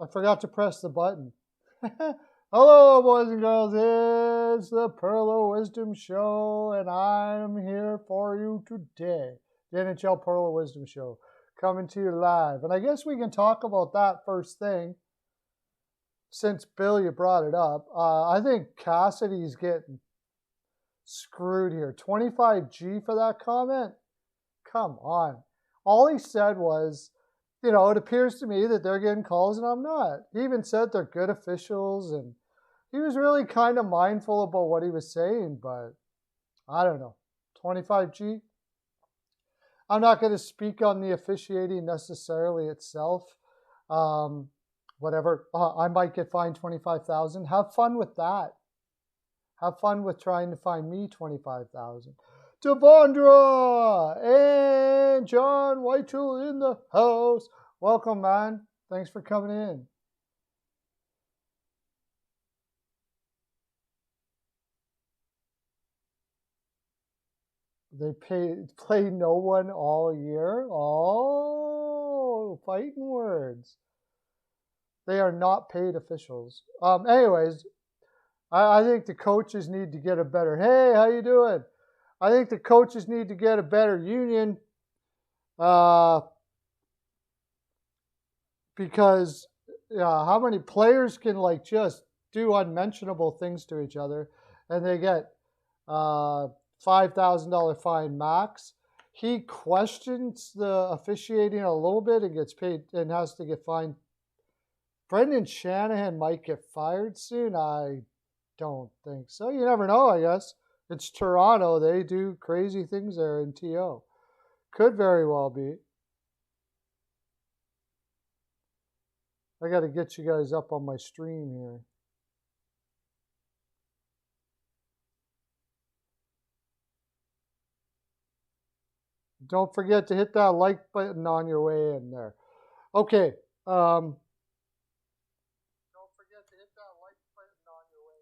I forgot to press the button. Hello, boys and girls. It's the Pearl of Wisdom Show, and I'm here for you today. The NHL Pearl of Wisdom Show, coming to you live. And I guess we can talk about that first thing, since Bill, you brought it up. I think Cassidy's getting screwed here. 25G for that comment? Come on. All he said was, you know, it appears to me that they're getting calls and I'm not. He even said they're good officials, and he was really kind of mindful about what he was saying, but I don't know. 25G? I'm not going to speak on the officiating necessarily itself. Whatever. I might get fined $25,000. Have fun with that. Have fun with trying to find me $25,000. Devondra and John Whitechell in the house. Welcome, man. Thanks for coming in. They play no one all year. Oh, fighting words. They are not paid officials. Anyways, I think the coaches need to get a better. Hey, how you doing? I think the coaches need to get a better union, because how many players can like just do unmentionable things to each other, and they get $5,000 fine max. He questions the officiating a little bit and gets paid and has to get fined. Brendan Shanahan might get fired soon. I don't think so. You never know, I guess. It's Toronto. They do crazy things there in TO. Could very well be. I got to get you guys up on my stream here. Don't forget to hit that like button on your way in there. Okay. Don't forget to hit that like button on your way.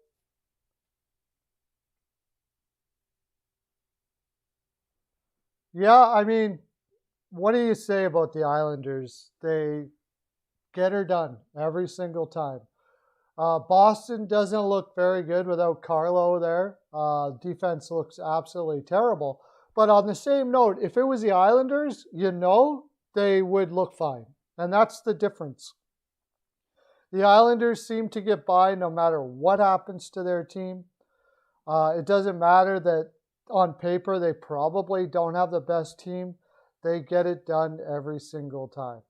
Yeah, I mean, what do you say about the Islanders? They get her done every single time. Boston doesn't look very good without Carlo there. Defense looks absolutely terrible. But on the same note, if it was the Islanders, you know, they would look fine. And that's the difference. The Islanders seem to get by no matter what happens to their team. It doesn't matter that on paper they probably don't have the best team. They get it done every single time.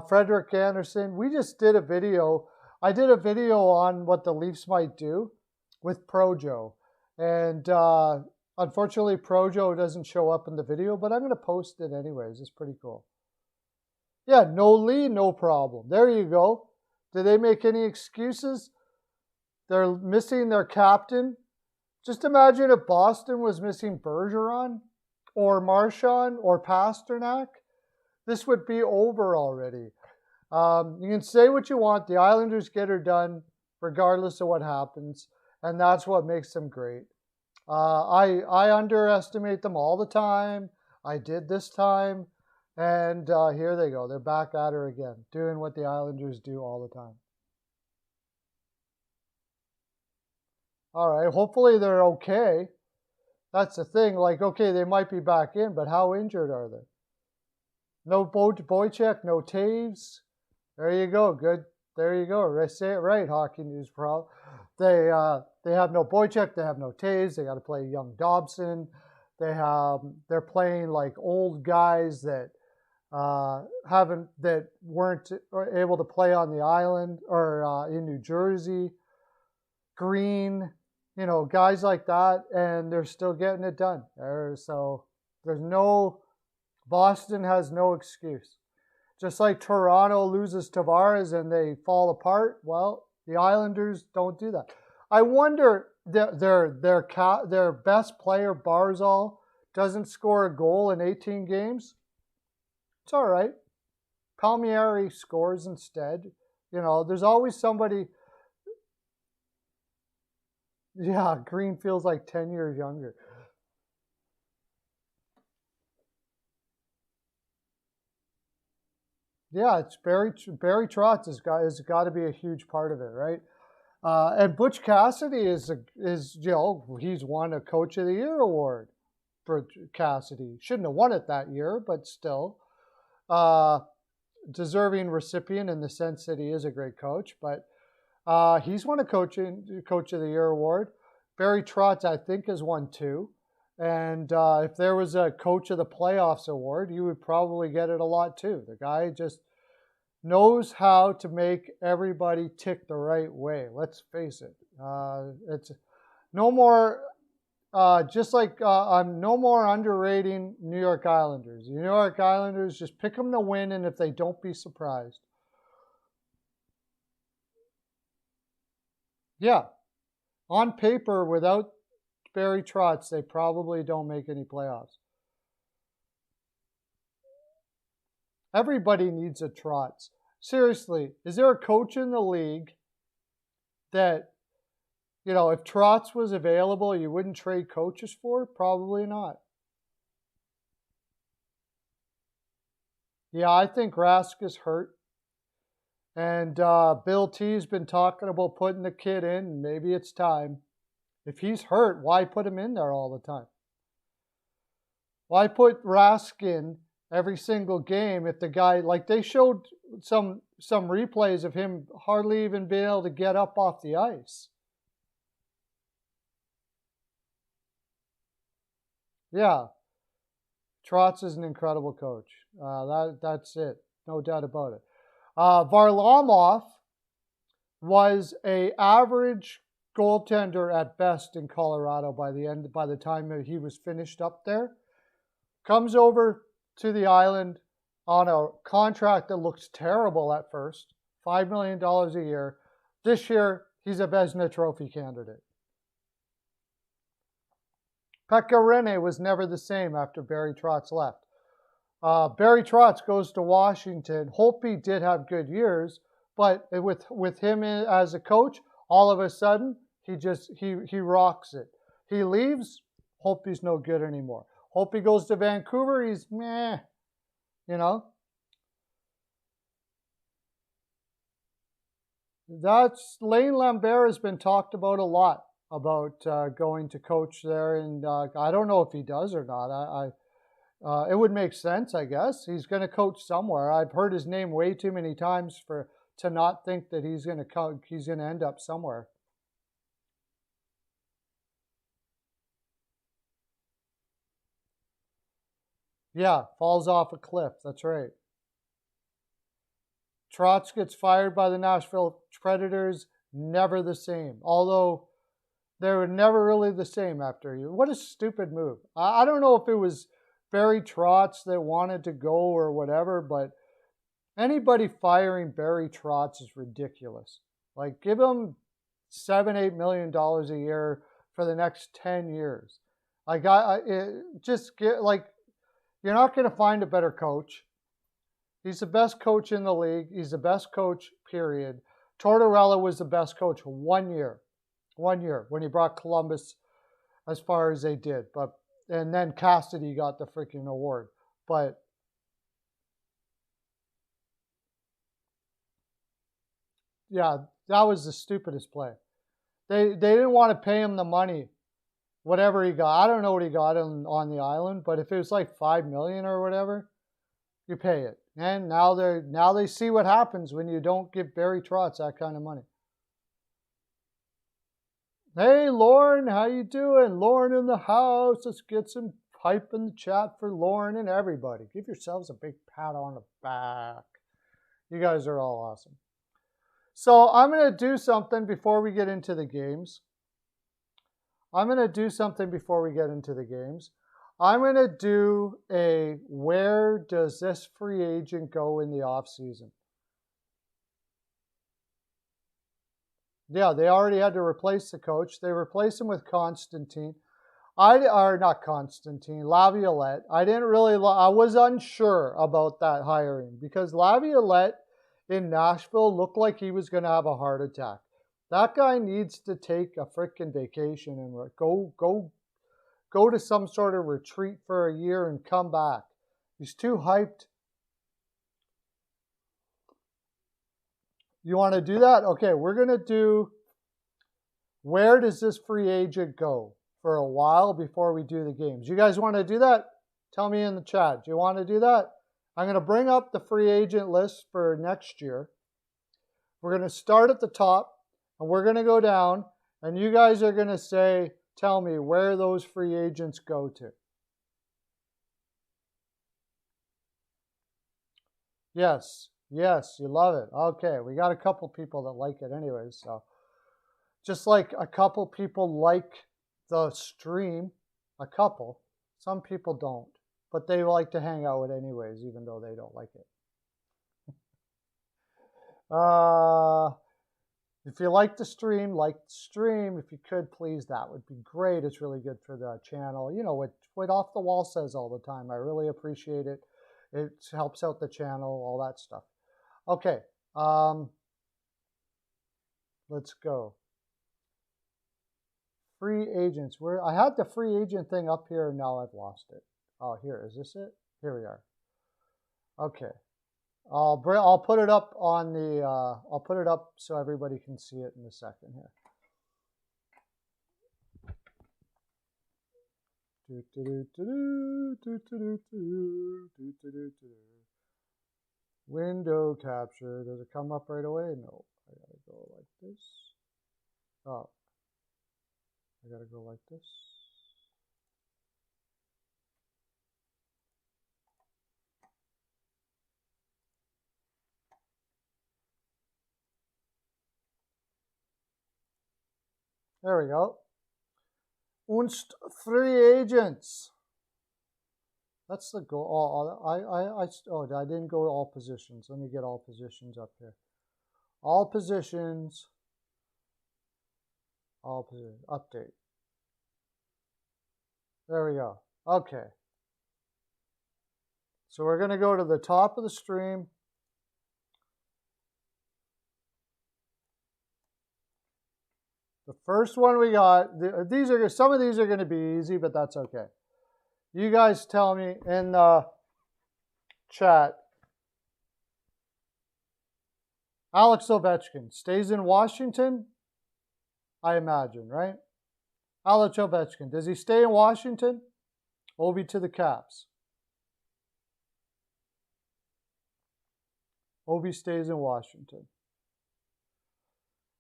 Frederick Anderson, we just did a video. I did a video on what the Leafs might do with Projo. And unfortunately, Projo doesn't show up in the video, but I'm going to post it anyways. It's pretty cool. Yeah, no Lee, no problem. There you go. Did they make any excuses? They're missing their captain. Just imagine if Boston was missing Bergeron or Marchand or Pasternak. This would be over already. You can say what you want. The Islanders get her done regardless of what happens, and that's what makes them great. I underestimate them all the time. I did this time, and here they go. They're back at her again, doing what the Islanders do all the time. All right, hopefully they're okay. That's the thing. Like, okay, they might be back in, but how injured are they? No Boychuk, no Taves. There you go. Good. There you go. Say it right, Hockey News Pro. They have no Boychuk. They have no Taves. They got to play young Dobson. They're playing like old guys that weren't able to play on the island or in New Jersey. Green, you know, guys like that, and they're still getting it done. So there's no. Boston has no excuse. Just like Toronto loses Tavares and they fall apart, well, the Islanders don't do that. I wonder, their best player, Barzal, doesn't score a goal in 18 games. It's all right. Palmieri scores instead. You know, there's always somebody. Yeah, Green feels like 10 years younger. Yeah, it's Barry Trotz has got to be a huge part of it, right? And Butch Cassidy is he's won a Coach of the Year award for Cassidy. Shouldn't have won it that year, but still, deserving recipient in the sense that he is a great coach. But he's won a Coach of the Year award. Barry Trotz, I think, has won 2. And if there was a Coach of the Playoffs award, you would probably get it a lot too. The guy just knows how to make everybody tick the right way. Let's face it. It's no more, I'm no more underrating New York Islanders. The New York Islanders, just pick them to win, and if they don't, be surprised. Yeah. On paper, without Barry Trotz, they probably don't make any playoffs. Everybody needs a Trotz. Seriously, is there a coach in the league that, if Trotz was available, you wouldn't trade coaches for? Probably not. Yeah, I think Rask is hurt. And Bill T's been talking about putting the kid in. Maybe it's time. If he's hurt, why put him in there all the time? Why put Rask in every single game if the guy, like they showed some replays of him hardly even being able to get up off the ice? Yeah, Trotz is an incredible coach. That's it. No doubt about it. Varlamov was a average goaltender at best in Colorado by the time that he was finished up there. Comes over to the island on a contract that looks terrible at first, $5 million a year. This year, he's a Vezina Trophy candidate. Pekka Rinne was never the same after Barry Trotz left. Barry Trotz goes to Washington. Holtby did have good years, but with him as a coach, all of a sudden, he rocks it. He leaves, Holtby's no good anymore. Holtby goes to Vancouver, he's meh, That's Lane Lambert has been talked about a lot, about going to coach there, and I don't know if he does or not. It would make sense, I guess. He's going to coach somewhere. I've heard his name way too many times to not think that he's going to end up somewhere. Yeah, falls off a cliff. That's right. Trotz gets fired by the Nashville Predators. Never the same. Although they were never really the same after you. What a stupid move. I don't know if it was Barry Trotz that wanted to go or whatever, but anybody firing Barry Trotz is ridiculous. Like, give him $7-8 million a year for the next 10 years. Like, you're not going to find a better coach. He's the best coach in the league. He's the best coach, period. Tortorella was the best coach 1 year. 1 year when he brought Columbus as far as they did. And then Cassidy got the freaking award. But yeah, that was the stupidest play. They didn't want to pay him the money, whatever he got. I don't know what he got on the island, but if it was like $5 million or whatever, you pay it. And now they see what happens when you don't give Barry Trotz that kind of money. Hey, Lauren, how you doing? Lauren in the house. Let's get some hype in the chat for Lauren and everybody. Give yourselves a big pat on the back. You guys are all awesome. So I'm going to do something before we get into the games. I'm going to do a where does this free agent go in the offseason? Yeah, they already had to replace the coach. They replaced him with Laviolette. I was unsure about that hiring because Laviolette in Nashville looked like he was going to have a heart attack. That guy needs to take a freaking vacation and go to some sort of retreat for a year and come back. He's too hyped. You want to do that? Okay, we're going to do where does this free agent go for a while before we do the games. You guys want to do that? Tell me in the chat. Do you want to do that? I'm going to bring up the free agent list for next year. We're going to start at the top, and we're going to go down, and you guys are going to tell me where those free agents go to. Yes, yes, you love it. Okay, we got a couple people that like it anyways, so. Just like a couple people like the stream, a couple. Some people don't, but they like to hang out anyways, even though they don't like it. If you like the stream, like the stream. If you could, please, that would be great. It's really good for the channel. You know what Off the Wall says all the time. I really appreciate it. It helps out the channel, all that stuff. Okay, let's go. Free agents. I had the free agent thing up here, and now I've lost it. Oh, here. Is this it? Here we are. Okay. I'll put it up on the. I'll put it up so everybody can see it in a second here. Window capture. Does it come up right away? No. I gotta go like this. Oh. I gotta go like this. There we go. Und free agents. That's the goal. Oh, I didn't go all positions. Let me get all positions up here. All positions. All positions. Update. There we go. Okay. So we're going to go to the top of the stream. The first one we got, some of these are going to be easy, but that's okay. You guys tell me in the chat. Alex Ovechkin stays in Washington, I imagine, right? Alex Ovechkin, does he stay in Washington? Ovi to the Caps. Ovi stays in Washington.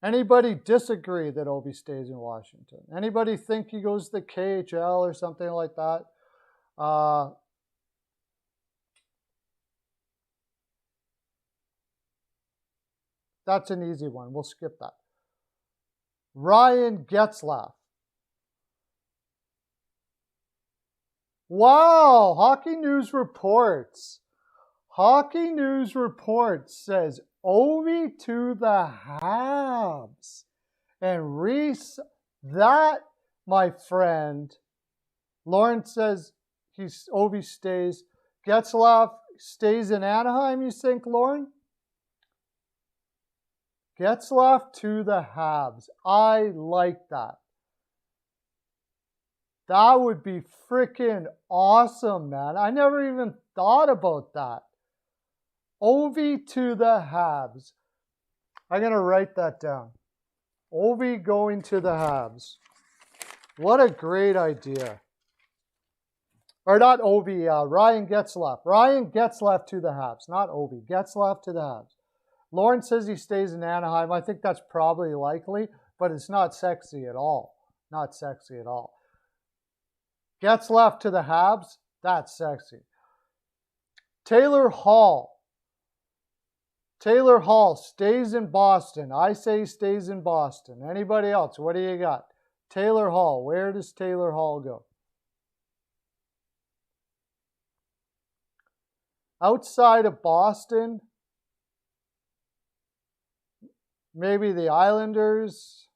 Anybody disagree that Ovi stays in Washington? Anybody think he goes to the KHL or something like that? That's an easy one. We'll skip that. Ryan Getzlaf. Wow, Hockey News Reports. Hockey News Reports says Ovi to the Habs. And Reese, that, my friend, Lauren says Ovi stays. Getzlaf stays in Anaheim, you think, Lauren? Getzlaf to the Habs. I like that. That would be freaking awesome, man. I never even thought about that. Ovi to the Habs. I'm going to write that down. Ovi going to the Habs. What a great idea. Or not Ovi, Ryan Getzlaf. Ryan Getzlaf to the Habs, not Ovi. Getzlaf to the Habs. Lauren says he stays in Anaheim. I think that's probably likely, but it's not sexy at all. Not sexy at all. Getzlaf to the Habs, that's sexy. Taylor Hall. Taylor Hall stays in Boston. I say he stays in Boston. Anybody else? What do you got? Taylor Hall. Where does Taylor Hall go? Outside of Boston, maybe the Islanders.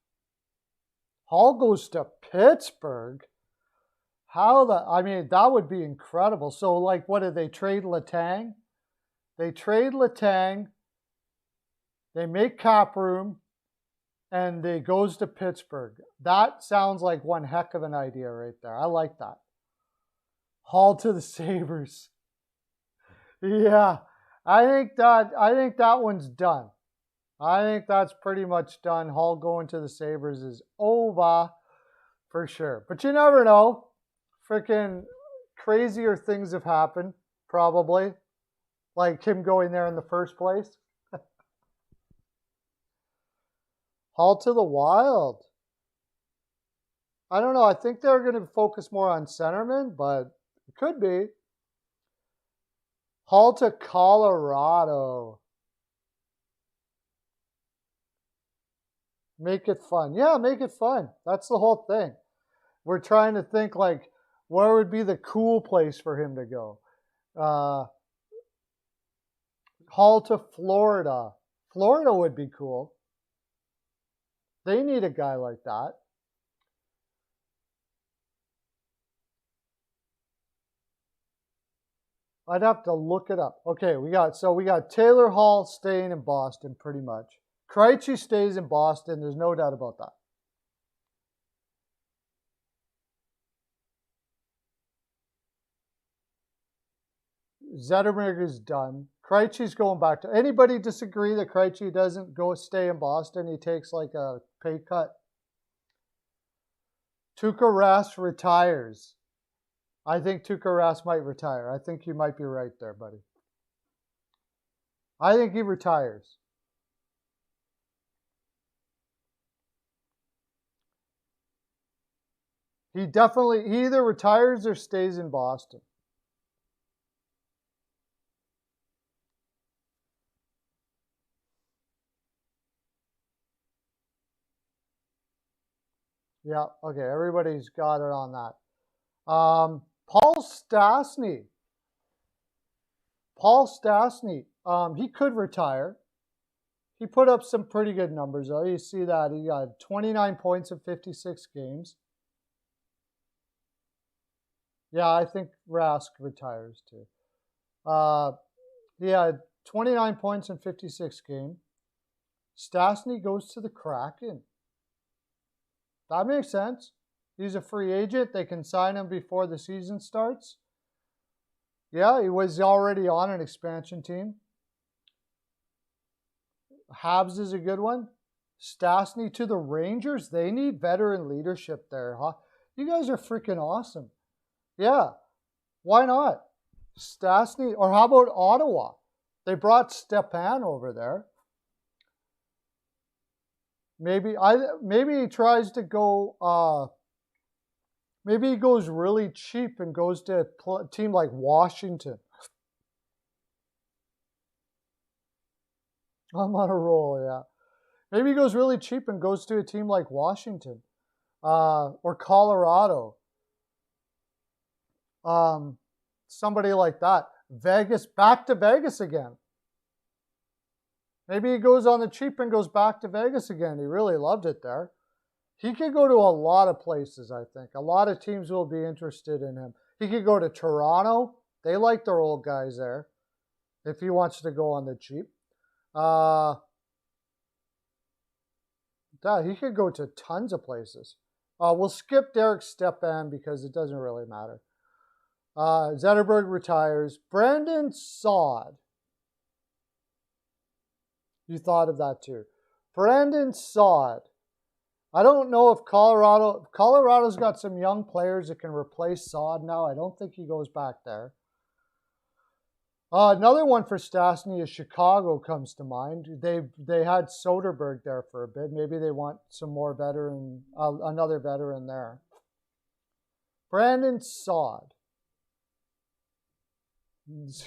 Hall goes to Pittsburgh. That would be incredible. So, like, what did they trade Letang? They trade Letang. They make cap room, and they goes to Pittsburgh. That sounds like one heck of an idea right there. I like that. Hall to the Sabres. Yeah, I think that one's done. I think that's pretty much done. Hall going to the Sabres is over for sure. But you never know. Freaking crazier things have happened, probably. Like him going there in the first place. Hall to the Wild. I don't know. I think they're going to focus more on centerman, but it could be. Hall to Colorado. Make it fun. Yeah, make it fun. That's the whole thing. We're trying to think like, where would be the cool place for him to go? Hall to Florida. Florida would be cool. They need a guy like that. I'd have to look it up. Okay, we got Taylor Hall staying in Boston pretty much. Krejci stays in Boston. There's no doubt about that. Zetterberg is done. Krejci's going back to. Anybody disagree that Krejci doesn't stay in Boston? He takes like a pay cut. Tuukka Rask retires. I think Tuukka Rask might retire. I think you might be right there, buddy. I think he retires. He either retires or stays in Boston. Yeah, okay, everybody's got it on that. Paul Stastny. He could retire. He put up some pretty good numbers, though. You see that. He got 29 points in 56 games. Yeah, I think Rask retires, too. He had 29 points in 56 games. Stastny goes to the Kraken. That makes sense. He's a free agent. They can sign him before the season starts. Yeah, he was already on an expansion team. Habs is a good one. Stastny to the Rangers. They need veteran leadership there, huh? You guys are freaking awesome. Yeah, why not? Stastny, or how about Ottawa? They brought Stepan over there. Maybe he tries to go. Maybe he goes really cheap and goes to a team like Washington. I'm on a roll, yeah. Maybe he goes really cheap and goes to a team like Washington or Colorado. Somebody like that. Vegas, back to Vegas again. Maybe he goes on the cheap and goes back to Vegas again. He really loved it there. He could go to a lot of places, I think. A lot of teams will be interested in him. He could go to Toronto. They like their old guys there if he wants to go on the cheap. He could go to tons of places. We'll skip Derek Stepan because it doesn't really matter. Zetterberg retires. Brandon Saad. You thought of that too. Brandon Saad. I don't know if Colorado's got some young players that can replace Saad now. I don't think he goes back there. Another one for Stastny is Chicago comes to mind. They had Soderberg there for a bit. Maybe they want some more veteran, another veteran there. Brandon Saad.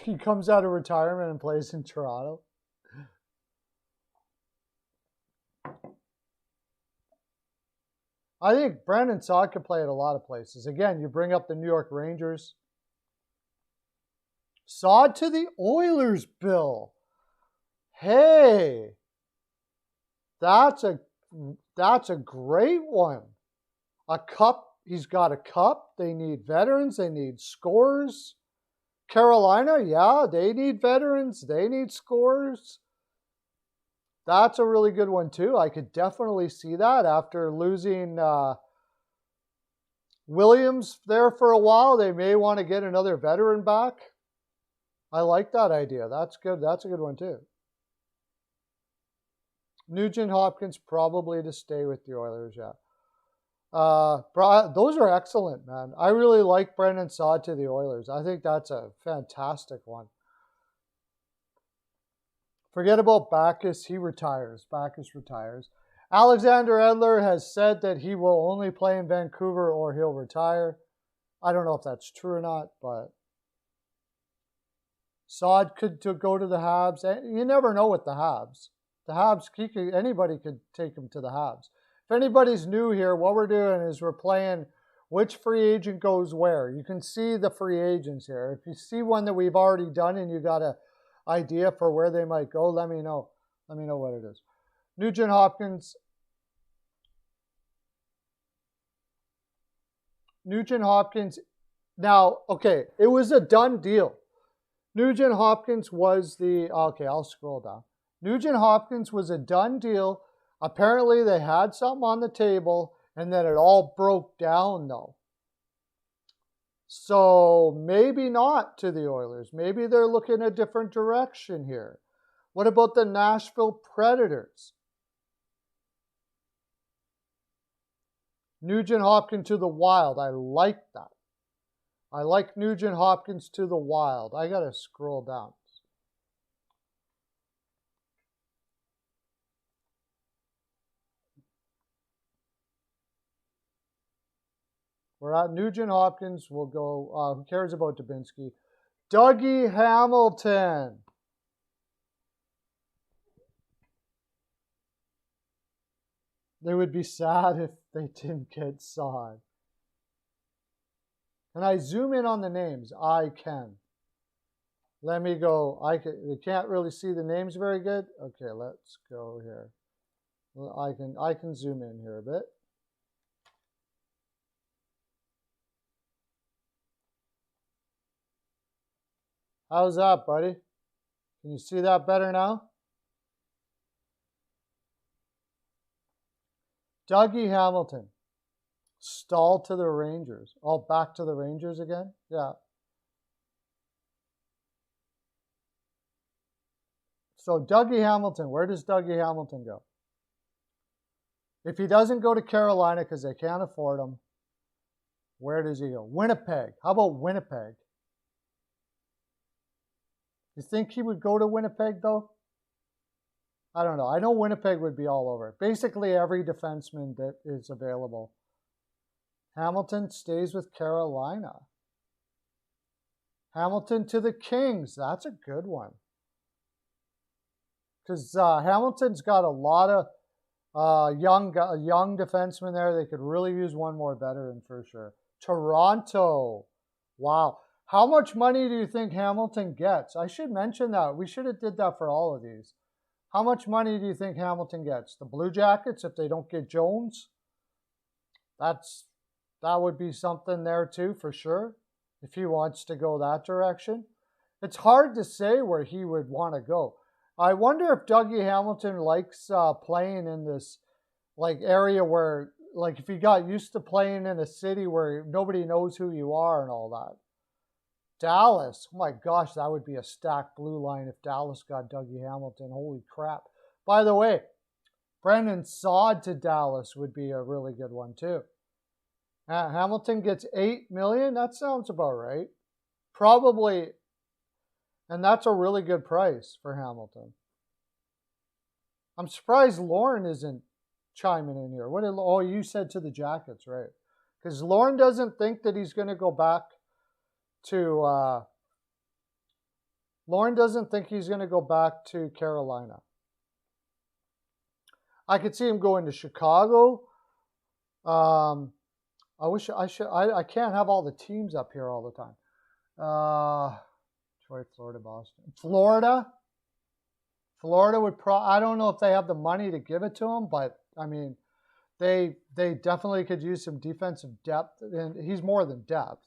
He comes out of retirement and plays in Toronto. I think Brandon Saad could play at a lot of places. Again, you bring up the New York Rangers. Saad to the Oilers, Bill. Hey, that's a great one. A cup. He's got a cup. They need veterans. They need scorers. Carolina, yeah, they need veterans. They need scorers. That's a really good one, too. I could definitely see that after losing Williams there for a while. They may want to get another veteran back. I like that idea. That's good. That's a good one, too. Nugent Hopkins probably to stay with the Oilers, yeah. Those are excellent, man. I really like Brendan Saad to the Oilers. I think that's a fantastic one. Forget about Backus. He retires. Backus retires. Alexander Edler has said that he will only play in Vancouver or he'll retire. I don't know if that's true or not, but Saad could go to the Habs. You never know with the Habs. The Habs, anybody could take him to the Habs. If anybody's new here, what we're doing is we're playing which free agent goes where. You can see the free agents here. If you see one that we've already done and you got an idea for where they might go, let me know. Let me know what it is. Nugent Hopkins. Now, okay, it was a done deal. Nugent Hopkins was okay, I'll scroll down. Nugent Hopkins was a done deal. Apparently, they had something on the table, and then it all broke down, though. So maybe not to the Oilers. Maybe they're looking a different direction here. What about the Nashville Predators? Nugent Hopkins to the Wild. I like that. I like Nugent Hopkins to the Wild. I got to scroll down. We're at Nugent Hopkins. We'll go, who cares about Dubinsky? Dougie Hamilton. They would be sad if they didn't get Saad. Can I zoom in on the names? I can. Let me go. You can't really see the names very good. Okay, let's go here. Well, I can zoom in here a bit. How's that, buddy? Can you see that better now? Dougie Hamilton. Stahl to the Rangers. Oh, back to the Rangers again? Yeah. So Dougie Hamilton, where does Dougie Hamilton go? If he doesn't go to Carolina because they can't afford him, where does he go? Winnipeg. How about Winnipeg? You think he would go to Winnipeg, though? I don't know. I know Winnipeg would be all over it. Basically, every defenseman that is available. Hamilton stays with Carolina. Hamilton to the Kings. That's a good one. Because Hamilton's got a lot of young defensemen there. They could really use one more veteran for sure. Toronto. Wow. How much money do you think Hamilton gets? I should mention that. We should have did that for all of these. How much money do you think Hamilton gets? The Blue Jackets, if they don't get Jones? That would be something there too, for sure, if he wants to go that direction. It's hard to say where he would want to go. I wonder if Dougie Hamilton likes playing in this area where, if he got used to playing in a city where nobody knows who you are and all that. Dallas, oh my gosh, that would be a stacked blue line if Dallas got Dougie Hamilton. Holy crap. By the way, Brendan Saad to Dallas would be a really good one too. Hamilton gets $8 million. That sounds about right. Probably, and that's a really good price for Hamilton. I'm surprised Lauren isn't chiming in here. You said to the Jackets, right? Because Lauren doesn't think that he's going to go back to Lauren doesn't think he's going to go back to Carolina. I could see him going to Chicago. I can't have all the teams up here all the time. Detroit, Florida, Boston. Florida would I don't know if they have the money to give it to him, but I mean, they definitely could use some defensive depth, and he's more than depth.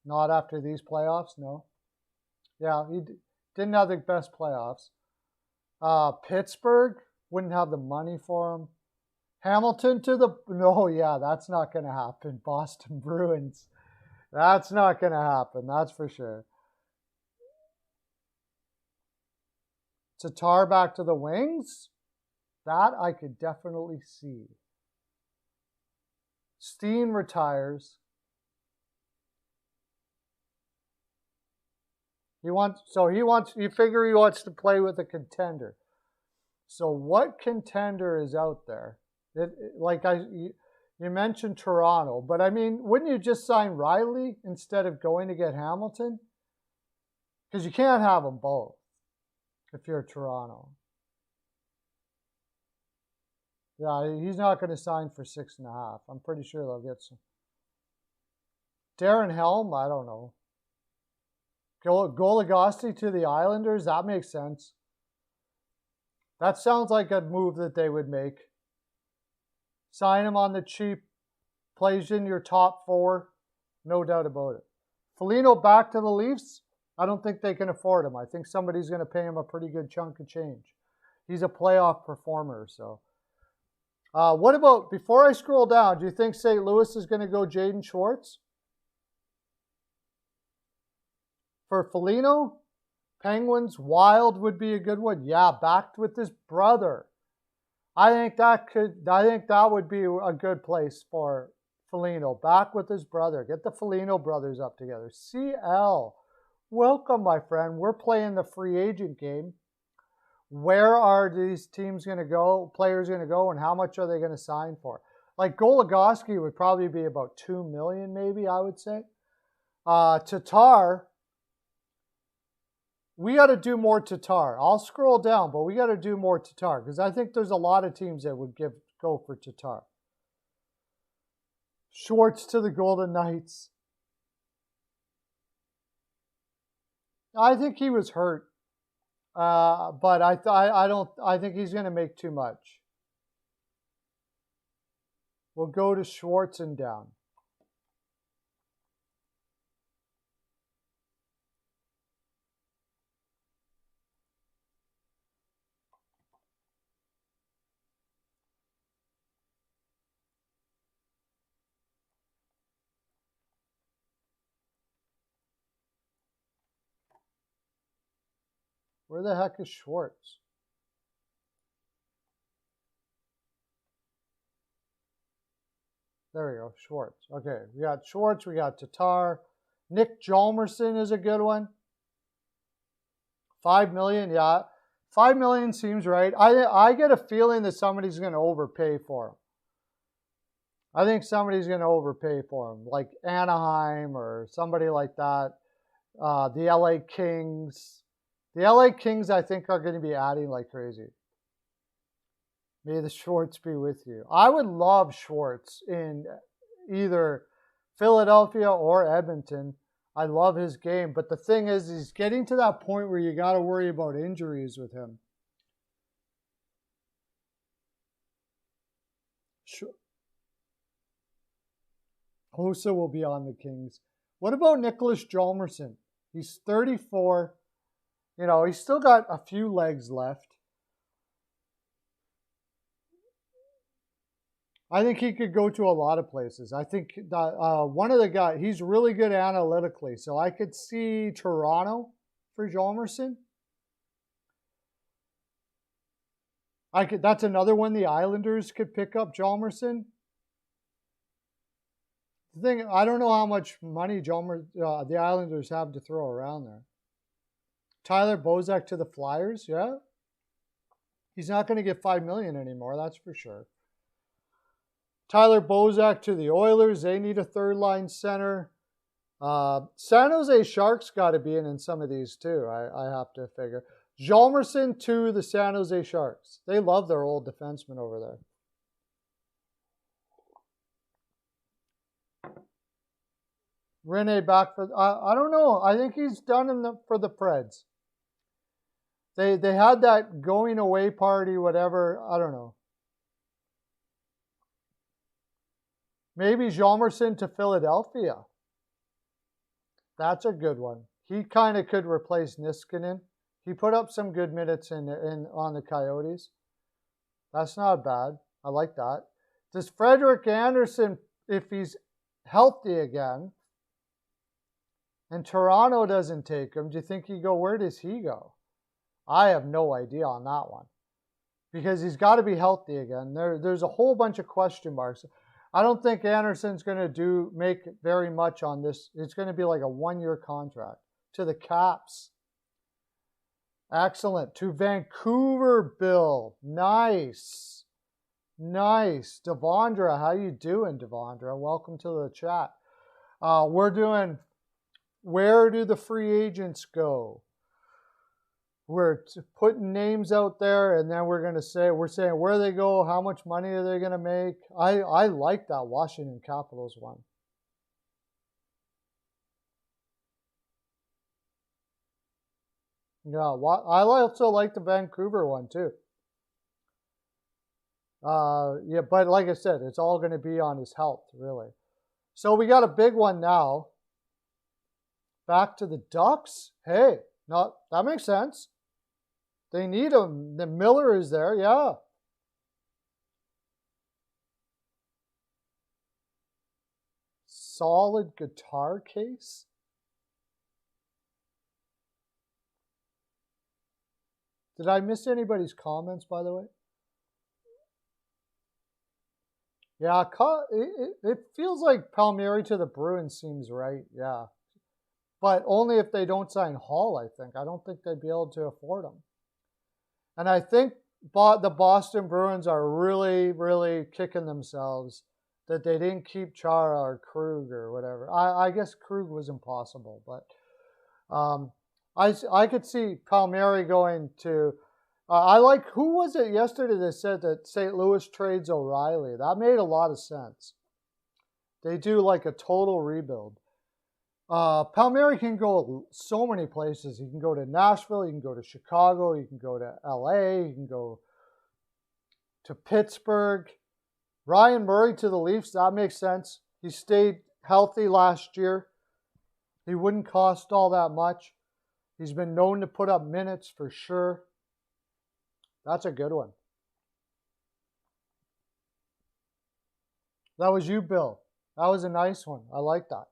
Not after these playoffs, no. Yeah, he didn't have the best playoffs. Pittsburgh wouldn't have the money for him. Hamilton yeah, that's not going to happen. Boston Bruins. That's not going to happen, that's for sure. Tatar back to the Wings. That I could definitely see. Steen retires. You figure he wants to play with a contender. So what contender is out there? You mentioned Toronto, but I mean, wouldn't you just sign Riley instead of going to get Hamilton? Because you can't have them both if you're Toronto. Yeah, he's not going to sign for 6.5. I'm pretty sure they'll get some. Darren Helm, I don't know. Goligoski to the Islanders, that makes sense. That sounds like a move that they would make. Sign him on the cheap, plays in your top 4, no doubt about it. Foligno back to the Leafs, I don't think they can afford him. I think somebody's going to pay him a pretty good chunk of change. He's a playoff performer, so. What about, before I scroll down, do you think St. Louis is going to go Jaden Schwartz? For Foligno, Penguins, Wild would be a good one. Yeah, backed with his brother. I think that would be a good place for Foligno. Back with his brother. Get the Foligno brothers up together. CL, welcome, my friend. We're playing the free agent game. Where are these teams going to go, players going to go, and how much are they going to sign for? Like Goligoski would probably be about $2 million, maybe, I would say. Tatar, we got to do more Tatar. I'll scroll down, but we got to do more Tatar because I think there's a lot of teams that would go for Tatar. Schwartz to the Golden Knights. I think he was hurt. But I think he's going to make too much. We'll go to Schwartz and down. Where the heck is Schwartz? There we go, Schwartz. Okay, we got Schwartz, we got Tatar. Nick Hjalmarsson is a good one. $5 million, yeah. $5 million seems right. I get a feeling that somebody's going to overpay for him. I think somebody's going to overpay for him, like Anaheim or somebody like that. The LA Kings. The LA Kings, I think, are going to be adding like crazy. May the Schwartz be with you. I would love Schwartz in either Philadelphia or Edmonton. I love his game. But the thing is, he's getting to that point where you got to worry about injuries with him. Hossa will be on the Kings. What about Nicholas Hjalmarsson? He's 34. You know, he's still got a few legs left. I think he could go to a lot of places. I think that, one of the guys, he's really good analytically. So I could see Toronto for Hjalmarsson. That's another one the Islanders could pick up, Hjalmarsson. The thing, I don't know how much money the Islanders have to throw around there. Tyler Bozak to the Flyers, yeah. He's not going to get $5 million anymore, that's for sure. Tyler Bozak to the Oilers. They need a third-line center. San Jose Sharks got to be in some of these too, I have to figure. Hjalmarsson to the San Jose Sharks. They love their old defenseman over there. Rene back for... I don't know. I think he's done for the Preds. They had that going away party, whatever. I don't know. Maybe Hjalmarsson to Philadelphia. That's a good one. He kind of could replace Niskanen. He put up some good minutes on the Coyotes. That's not bad. I like that. Does Frederik Andersen, if he's healthy again, and Toronto doesn't take him, do you think where does he go? I have no idea on that one because he's got to be healthy again. There's a whole bunch of question marks. I don't think Anderson's going to make very much on this. It's going to be like a 1-year contract. To the Caps. Excellent. To Vancouver, Bill. Nice. Nice. Devondra, how you doing, Devondra? Welcome to the chat. We're doing, where do the free agents go? We're putting names out there, and then we're saying where they go, how much money are they going to make. I like that Washington Capitals one. Yeah, I also like the Vancouver one too. Yeah, but like I said, it's all going to be on his health, really. So we got a big one now. Back to the Ducks. Hey, that makes sense. They need him. The Miller is there, yeah. Solid guitar case. Did I miss anybody's comments, by the way? Yeah, it feels like Palmieri to the Bruins seems right, yeah. But only if they don't sign Hall, I think. I don't think they'd be able to afford him. And I think the Boston Bruins are really, really kicking themselves that they didn't keep Chara or Krug or whatever. I guess Krug was impossible, but I could see Palmieri going to... who was it yesterday that said that St. Louis trades O'Reilly? That made a lot of sense. They do like a total rebuild. Palmieri can go so many places. He can go to Nashville, he can go to Chicago, he can go to LA, he can go to Pittsburgh. Ryan Murray to the Leafs, that makes sense. He stayed healthy last year. He wouldn't cost all that much. He's been known to put up minutes for sure. That's a good one. That was you, Bill. That was a nice one. I like that.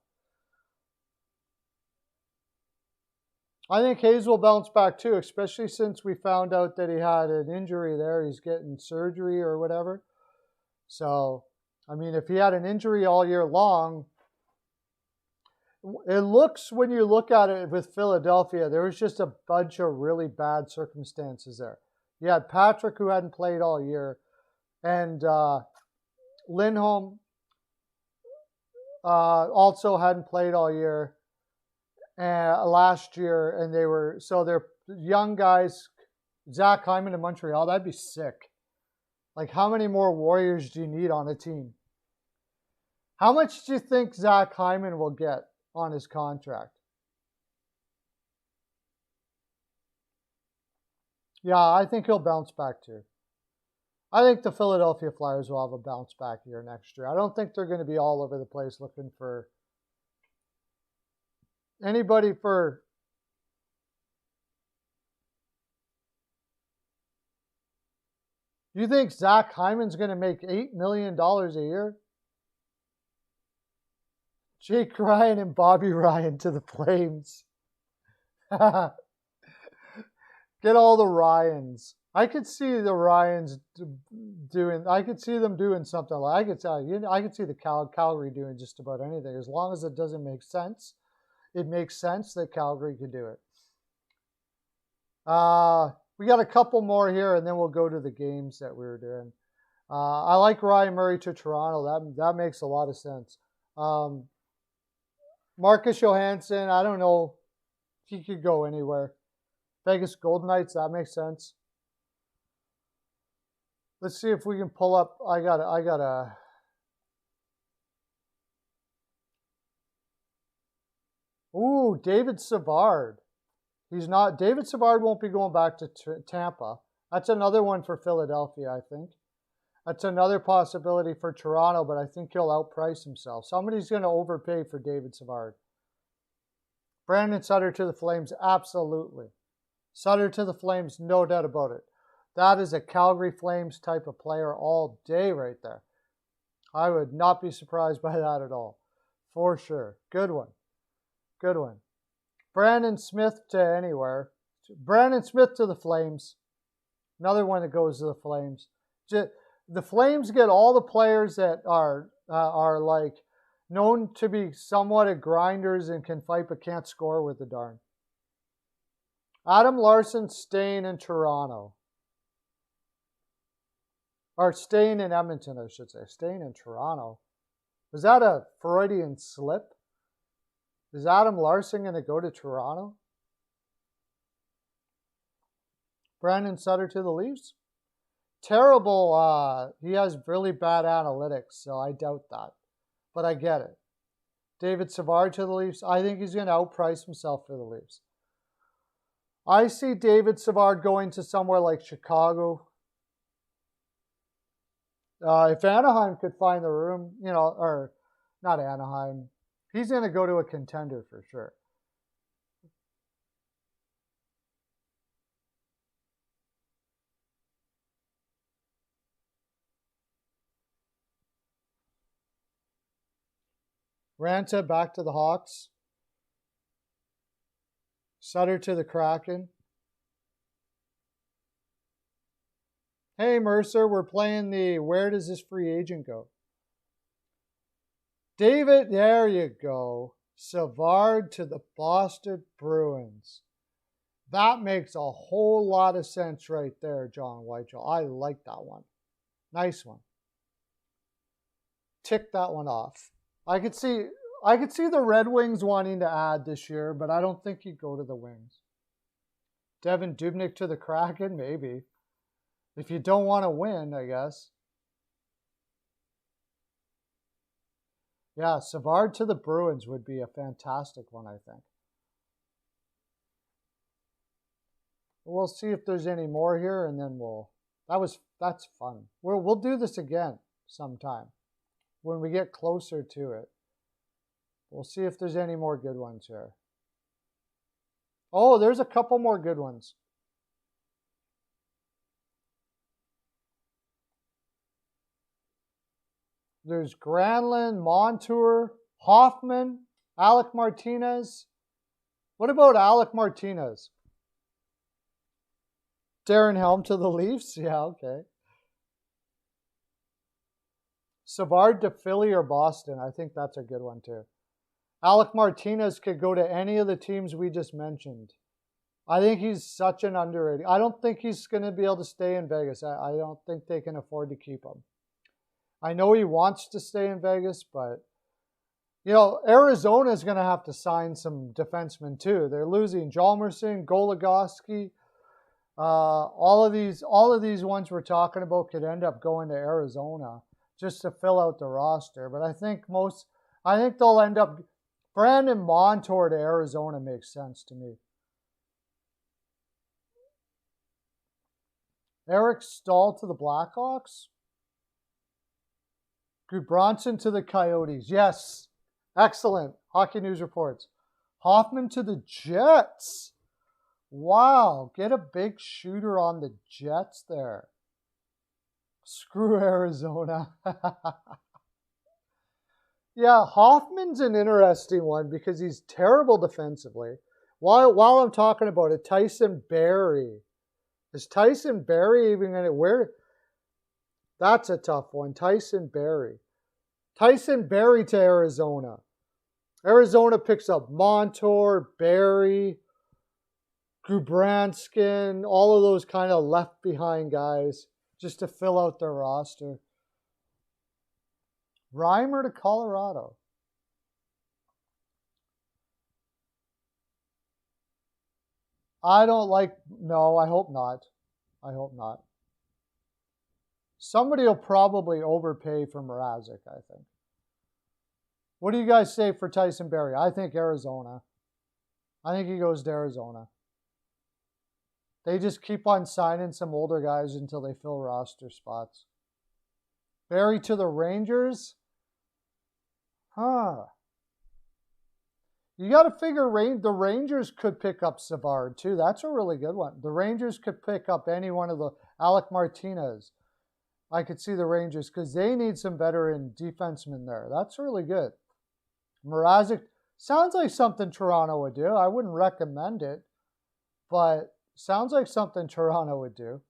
I think Hayes will bounce back too, especially since we found out that he had an injury there. He's getting surgery or whatever. So, I mean, if he had an injury all year long, it looks, when you look at it with Philadelphia, there was just a bunch of really bad circumstances there. You had Patrick, who hadn't played all year, and Lindholm also hadn't played all year last year, and they're young guys. Zach Hyman in Montreal, that'd be sick. Like, how many more Warriors do you need on a team? How much do you think Zach Hyman will get on his contract? Yeah, I think he'll bounce back too. I think the Philadelphia Flyers will have a bounce back year next year. I don't think they're going to be all over the place looking for anybody for... You think Zach Hyman's going to make $8 million a year? Jake Ryan and Bobby Ryan to the Flames. Get all the Ryans. I could see the Ryans doing... I could see them doing something like... I could see the Calgary doing just about anything. As long as it doesn't make sense. It makes sense that Calgary could do it. We got a couple more here, and then we'll go to the games that we were doing. I like Ryan Murray to Toronto. That makes a lot of sense. Marcus Johansson, I don't know. He could go anywhere. Vegas Golden Knights, that makes sense. Let's see if we can pull up. I gotta. Ooh, David Savard. David Savard won't be going back to Tampa. That's another one for Philadelphia, I think. That's another possibility for Toronto, but I think he'll outprice himself. Somebody's going to overpay for David Savard. Brandon Sutter to the Flames, absolutely. Sutter to the Flames, no doubt about it. That is a Calgary Flames type of player all day right there. I would not be surprised by that at all. For sure. Good one. Good one. Brandon Smith to anywhere. Brandon Smith to the Flames. Another one that goes to the Flames. The Flames get all the players that are like known to be somewhat of grinders and can fight but can't score with the darn. Adam Larson staying in Toronto. Or staying in Edmonton, I should say. Staying in Toronto. Was that a Freudian slip? Is Adam Larson going to go to Toronto? Brandon Sutter to the Leafs? Terrible. He has really bad analytics, so I doubt that. But I get it. David Savard to the Leafs. I think he's going to outprice himself for the Leafs. I see David Savard going to somewhere like Chicago. If Anaheim could find the room, or not Anaheim, he's going to go to a contender for sure. Ranta back to the Hawks. Sutter to the Kraken. Hey, Mercer, we're playing the where does this free agent go? David, there you go. Savard to the Boston Bruins. That makes a whole lot of sense right there, John Whitehall. I like that one. Nice one. Tick that one off. I could see the Red Wings wanting to add this year, but I don't think he'd go to the Wings. Devin Dubnyk to the Kraken, maybe. If you don't want to win, I guess. Yeah, Savard to the Bruins would be a fantastic one, I think. We'll see if there's any more here, and then that's fun. We'll do this again sometime when we get closer to it. We'll see if there's any more good ones here. Oh, there's a couple more good ones. There's Granlund, Montour, Hoffman, Alec Martinez. What about Alec Martinez? Darren Helm to the Leafs? Yeah, okay. Savard to Philly or Boston? I think that's a good one too. Alec Martinez could go to any of the teams we just mentioned. I think he's such an underrated. I don't think he's going to be able to stay in Vegas. I don't think they can afford to keep him. I know he wants to stay in Vegas, but, Arizona is going to have to sign some defensemen too. They're losing Hjalmarsson, Goligoski. All of these ones we're talking about could end up going to Arizona just to fill out the roster. But I think they'll end up. Brandon Montour to Arizona makes sense to me. Eric Stahl to the Blackhawks. Bronson to the Coyotes. Yes. Excellent. Hockey News reports. Hoffman to the Jets. Wow. Get a big shooter on the Jets there. Screw Arizona. Yeah, Hoffman's an interesting one because he's terrible defensively. While I'm talking about it, Tyson Barrie. Is Tyson Barrie even going to where? That's a tough one. Tyson Barrie. Tyson Barrie to Arizona. Arizona picks up Montour, Barrie, Grubranskin, all of those kind of left behind guys just to fill out their roster. Reimer to Colorado. No, I hope not. I hope not. Somebody will probably overpay for Mrazek, I think. What do you guys say for Tyson Barrie? I think Arizona. I think he goes to Arizona. They just keep on signing some older guys until they fill roster spots. Barrie to the Rangers? Huh. You got to figure the Rangers could pick up Savard too. That's a really good one. The Rangers could pick up any one of the Alec Martinez. I could see the Rangers because they need some veteran defensemen there. That's really good. Mrazek sounds like something Toronto would do. I wouldn't recommend it, but Sounds like something Toronto would do.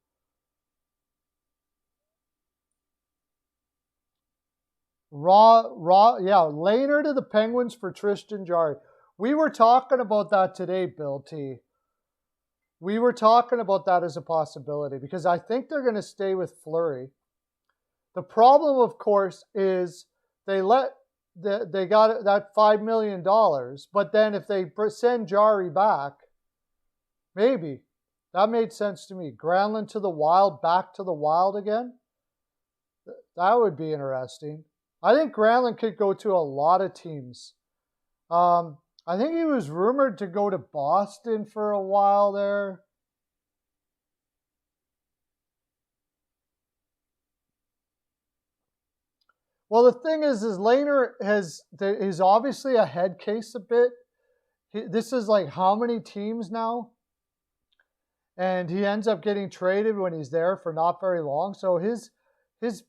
Yeah, Lehner to the Penguins for Tristan Jarry. We were talking about that today, Bill T. We were talking about that as a possibility because I think they're going to stay with Fleury. The problem, of course, is they got that $5 million, but then if they send Jarry back, maybe. That made sense to me. Granlund to the Wild, back to the Wild again. That would be interesting. I think Granlund could go to a lot of teams. I think he was rumored to go to Boston for a while there. Well, the thing is Lehner is obviously a head case a bit. This is like how many teams now? And he ends up getting traded when he's there for not very long. So his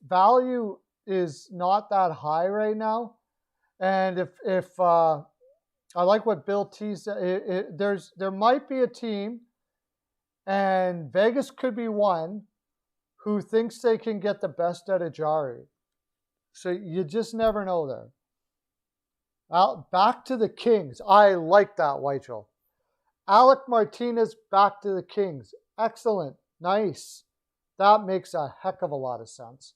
value is not that high right now. And if I like what Bill T said, there might be a team, and Vegas could be one, who thinks they can get the best out of Jarry. So you just never know there. Back to the Kings. I like that, Weichel. Alec Martinez back to the Kings. Excellent. Nice. That makes a heck of a lot of sense.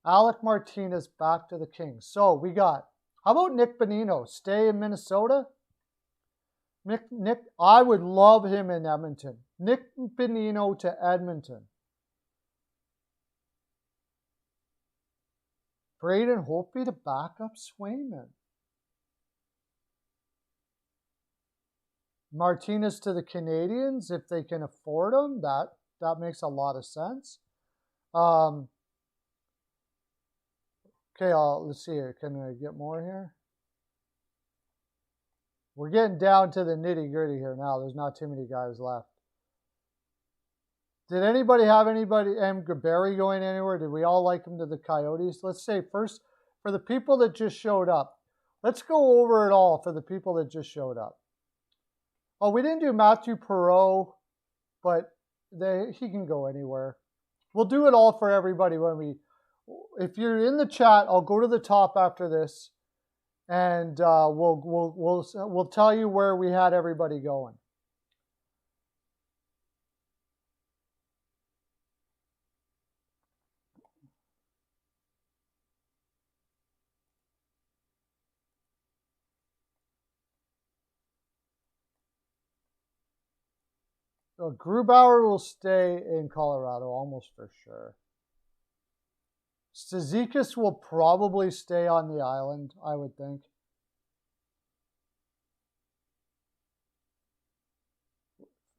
Alec Martinez back to the Kings. So we got, how about Nick Bonino? Stay in Minnesota? Nick, I would love him in Edmonton. Nick Bonino to Edmonton. Braden Holtby to backup Swayman. Martinez to the Canadiens if they can afford him. That makes a lot of sense. Okay, let's see here. Can I get more here? We're getting down to the nitty-gritty here now. There's not too many guys left. Did anybody have M. Barry going anywhere? Did we all like him to the Coyotes? Let's say first, for the people that just showed up, let's go over it all for the people that just showed up. Oh, we didn't do Matthew Perreault, but he can go anywhere. We'll do it all for everybody if you're in the chat, I'll go to the top after this, and we'll tell you where we had everybody going. So Grubauer will stay in Colorado almost for sure. Cizikas will probably stay on the island, I would think.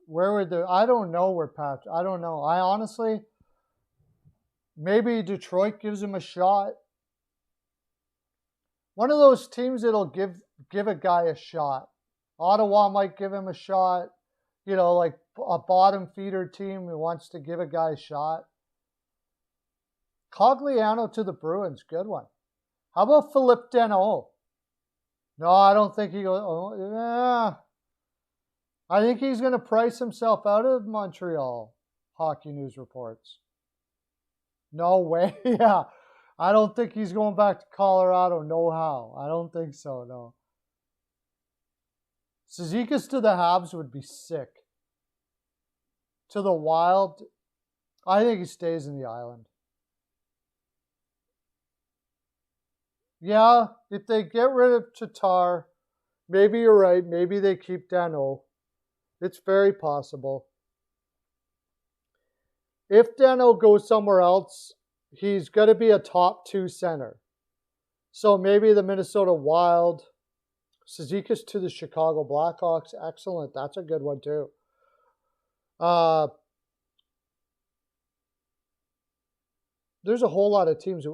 Where would I don't know where I don't know. I honestly, maybe Detroit gives him a shot. One of those teams that'll give a guy a shot. Ottawa might give him a shot. You know, like a bottom feeder team who wants to give a guy a shot. Cogliano to the Bruins, good one. How about Philippe Danault? No, I don't think he goes. Oh, yeah. I think he's going to price himself out of Montreal, Hockey News reports. No way. Yeah. I don't think he's going back to Colorado. No how. I don't think so, no. Cizikas to the Habs would be sick. To the Wild, I think he stays in the island. Yeah, if they get rid of Tatar, maybe you're right. Maybe they keep Danault. It's very possible. If Danault goes somewhere else, he's going to be a top 2 center. So maybe the Minnesota Wild. Cizikas to the Chicago Blackhawks. Excellent. That's a good one too. There's a whole lot of teams.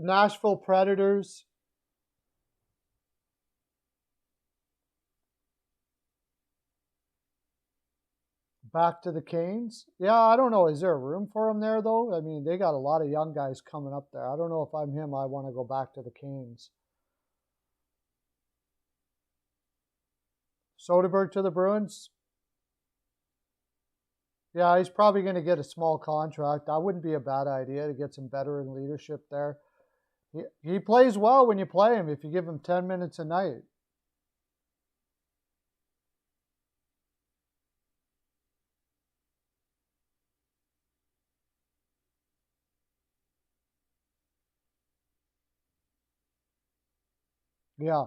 Nashville Predators. Back to the Canes. Yeah, I don't know. Is there room for him there, though? I mean, they got a lot of young guys coming up there. I don't know if I'm him. I want to go back to the Canes. Soderbergh to the Bruins. Yeah, he's probably going to get a small contract. That wouldn't be a bad idea to get some veteran leadership there. He plays well when you play him if you give him 10 minutes a night. Yeah.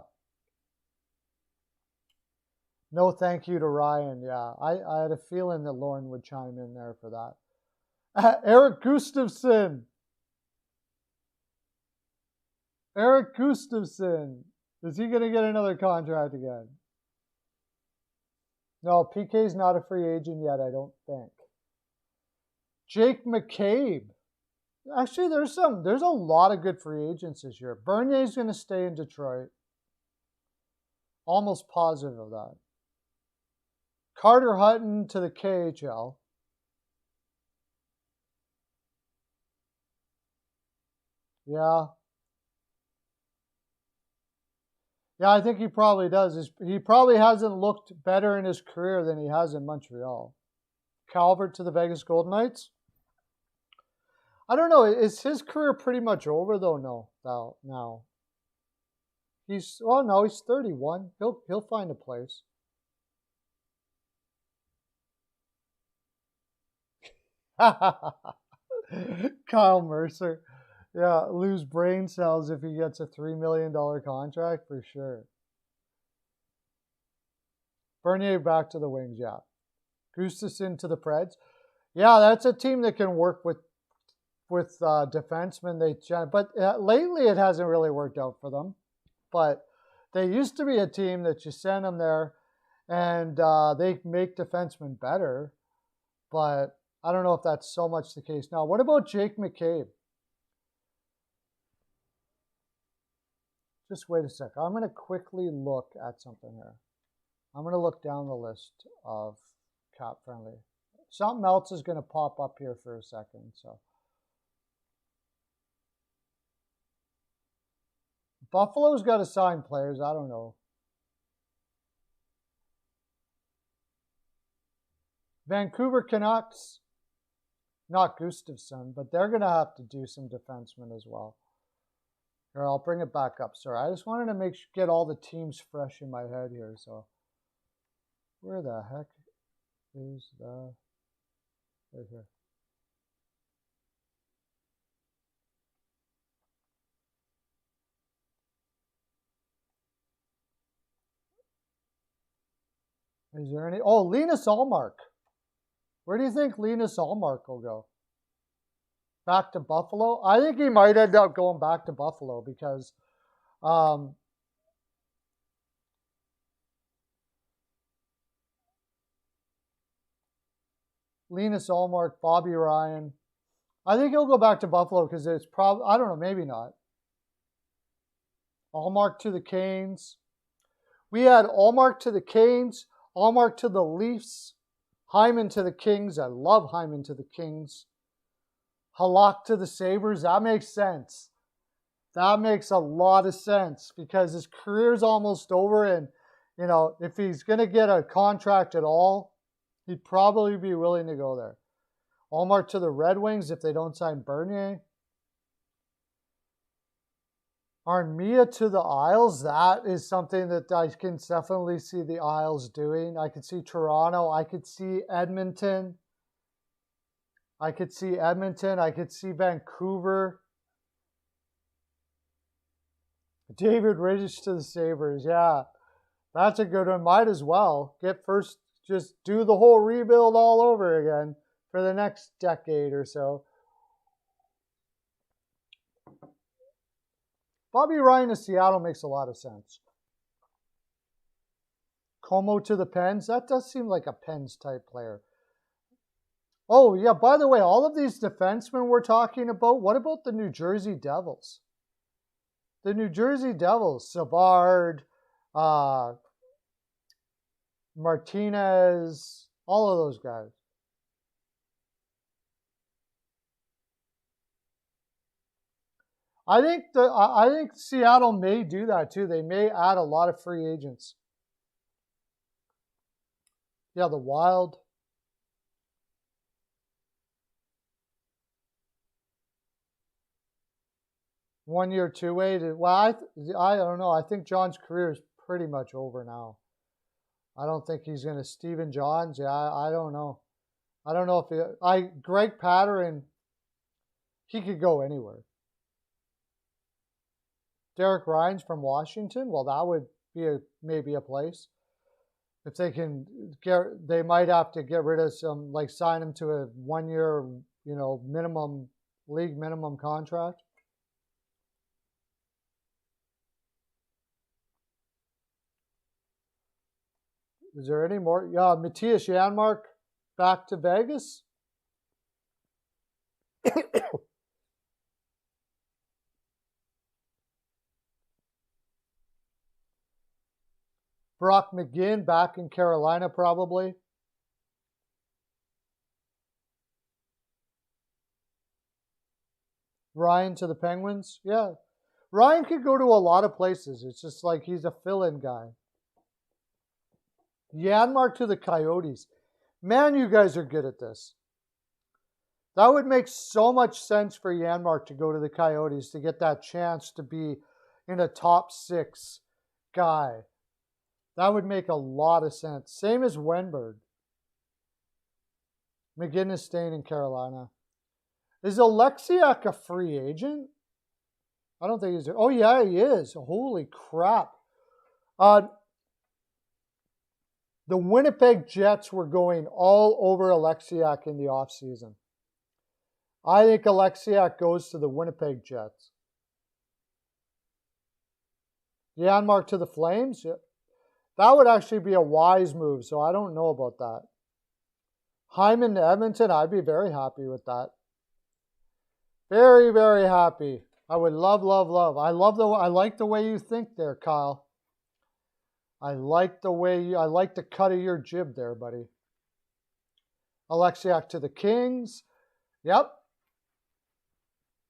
No thank you to Ryan. Yeah, I had a feeling that Lauren would chime in there for that. Eric Gustafson. Eric Gustafson. Is he going to get another contract again? No, PK's not a free agent yet, I don't think. Jake McCabe. Actually, there's a lot of good free agents this year. Bernier's going to stay in Detroit. Almost positive of that. Carter Hutton to the KHL. Yeah. Yeah, I think he probably does. He probably hasn't looked better in his career than he has in Montreal. Calvert to the Vegas Golden Knights. I don't know. Is his career pretty much over though? No, now. He's 31. He'll find a place. Kyle Mercer. Yeah, lose brain cells if he gets a $3 million contract for sure. Bernier back to the wings, yeah. Gustafson to the Preds. Yeah, that's a team that can work with defensemen. But lately it hasn't really worked out for them. But they used to be a team that you send them there, and they make defensemen better. But I don't know if that's so much the case now. What about Jake McCabe? Just wait a sec. I'm going to quickly look at something here. I'm going to look down the list of cap friendly. Something else is going to pop up here for a second. So Buffalo's got to sign players. I don't know. Vancouver Canucks, not Gustafson, but they're going to have to do some defensemen as well. Here, I'll bring it back up. Sorry, I just wanted to get all the teams fresh in my head here. So where the heck is the... Right here. Is there any... Oh, Linus Ullmark. Where do you think Linus Ullmark will go? Back to Buffalo? I think he might end up going back to Buffalo because Linus Ullmark, Bobby Ryan. I think he'll go back to Buffalo because it's probably, I don't know, maybe not. Ullmark to the Canes. We had Ullmark to the Canes, Ullmark to the Leafs, Hyman to the Kings. I love Hyman to the Kings. Halak to the Sabres. That makes sense. That makes a lot of sense because his career's almost over, and you know, if he's going to get a contract at all, he'd probably be willing to go there. Ullmark to the Red Wings if they don't sign Bernier. Armia to the Isles. That is something that I can definitely see the Isles doing. I could see Toronto. I could see Edmonton. I could see Vancouver. David Rittich to the Sabres. Yeah, that's a good one. Might as well just do the whole rebuild all over again for the next decade or so. Bobby Ryan to Seattle makes a lot of sense. Como to the Pens. That does seem like a Pens type player. Oh, yeah, by the way, all of these defensemen we're talking about, what about the New Jersey Devils? The New Jersey Devils, Savard, Martinez, all of those guys. I think Seattle may do that too. They may add a lot of free agents. Yeah, the Wild. 1 year, two-way. Well, I don't know. I think John's career is pretty much over now. I don't think he's going to Steven Johns. Yeah, I don't know. I don't know if Greg Patterson, he could go anywhere. Derek Ryan's from Washington. Well, that would be maybe a place. If they can they might have to get rid of some, like sign him to a 1 year, league minimum contract. Is there any more? Yeah, Matthias Janmark back to Vegas. Brock McGinn back in Carolina probably. Ryan to the Penguins. Yeah. Ryan could go to a lot of places. It's just like he's a fill-in guy. Janmark to the Coyotes. Man, you guys are good at this. That would make so much sense for Janmark to go to the Coyotes to get that chance to be in a top 6 guy. That would make a lot of sense. Same as Wenberg. McGinn is staying in Carolina. Is Alexiak a free agent? I don't think he's... Oh, yeah, he is. Holy crap. The Winnipeg Jets were going all over Alexiak in the offseason. I think Alexiak goes to the Winnipeg Jets. Janmark to the Flames? Yeah. That would actually be a wise move, so I don't know about that. Hyman to Edmonton, I'd be very happy with that. Very, very happy. I would love. I like the way you think there, Kyle. I like the cut of your jib there, buddy. Alexiak to the Kings. Yep.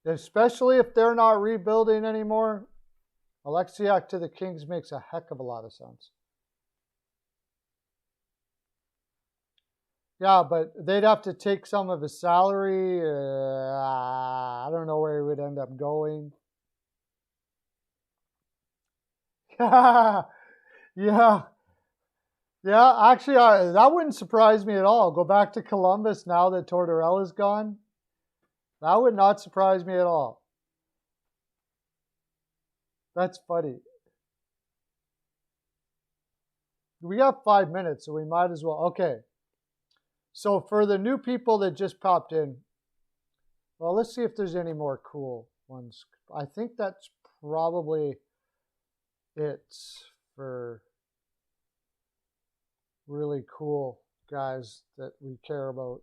Especially if they're not rebuilding anymore. Alexiak to the Kings makes a heck of a lot of sense. Yeah, but they'd have to take some of his salary. I don't know where he would end up going. Yeah. Actually, that wouldn't surprise me at all. Go back to Columbus now that Tortorella's gone. That would not surprise me at all. That's funny. We got 5 minutes, so we might as well. Okay. So for the new people that just popped in, well, let's see if there's any more cool ones. I think that's probably it for really cool guys that we care about.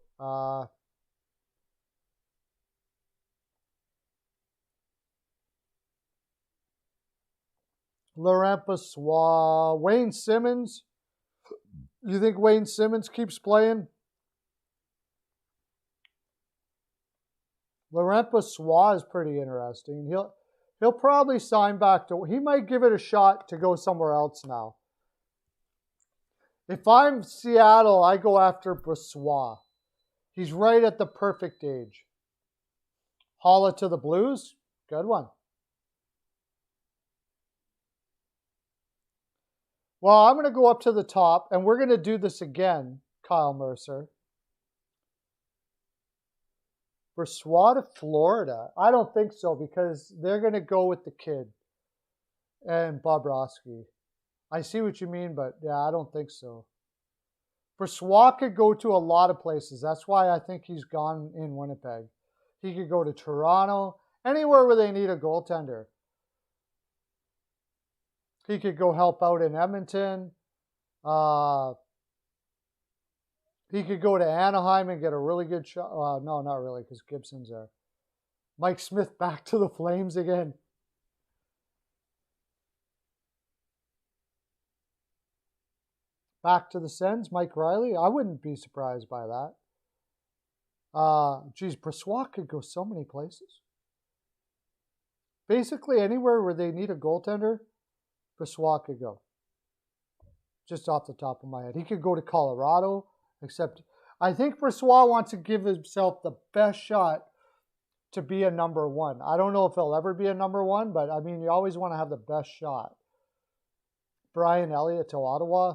Laurent Brossoit, Wayne Simmons. You think Wayne Simmons keeps playing? Laurent Brossoit is pretty interesting. He'll probably sign back to... He might give it a shot to go somewhere else now. If I'm Seattle, I go after Brossoit. He's right at the perfect age. Holla to the Blues. Good one. Well, I'm going to go up to the top, and we're going to do this again, Kyle Mercer. Brossoit to Florida. I don't think so, because they're going to go with the kid and Bobrovsky. I see what you mean, but yeah, I don't think so. Brossoit could go to a lot of places. That's why I think he's gone in Winnipeg. He could go to Toronto, anywhere where they need a goaltender. He could go help out in Edmonton. He could go to Anaheim and get a really good shot. No, not really, because Gibson's there. Mike Smith back to the Flames again. Back to the Sens, Mike Riley. I wouldn't be surprised by that. Geez, Brossoit could go so many places. Basically, anywhere where they need a goaltender, Brossoit could go. Just off the top of my head. He could go to Colorado, except I think Brossoit wants to give himself the best shot to be a number one. I don't know if he'll ever be a number one, but I mean, you always want to have the best shot. Brian Elliott to Ottawa.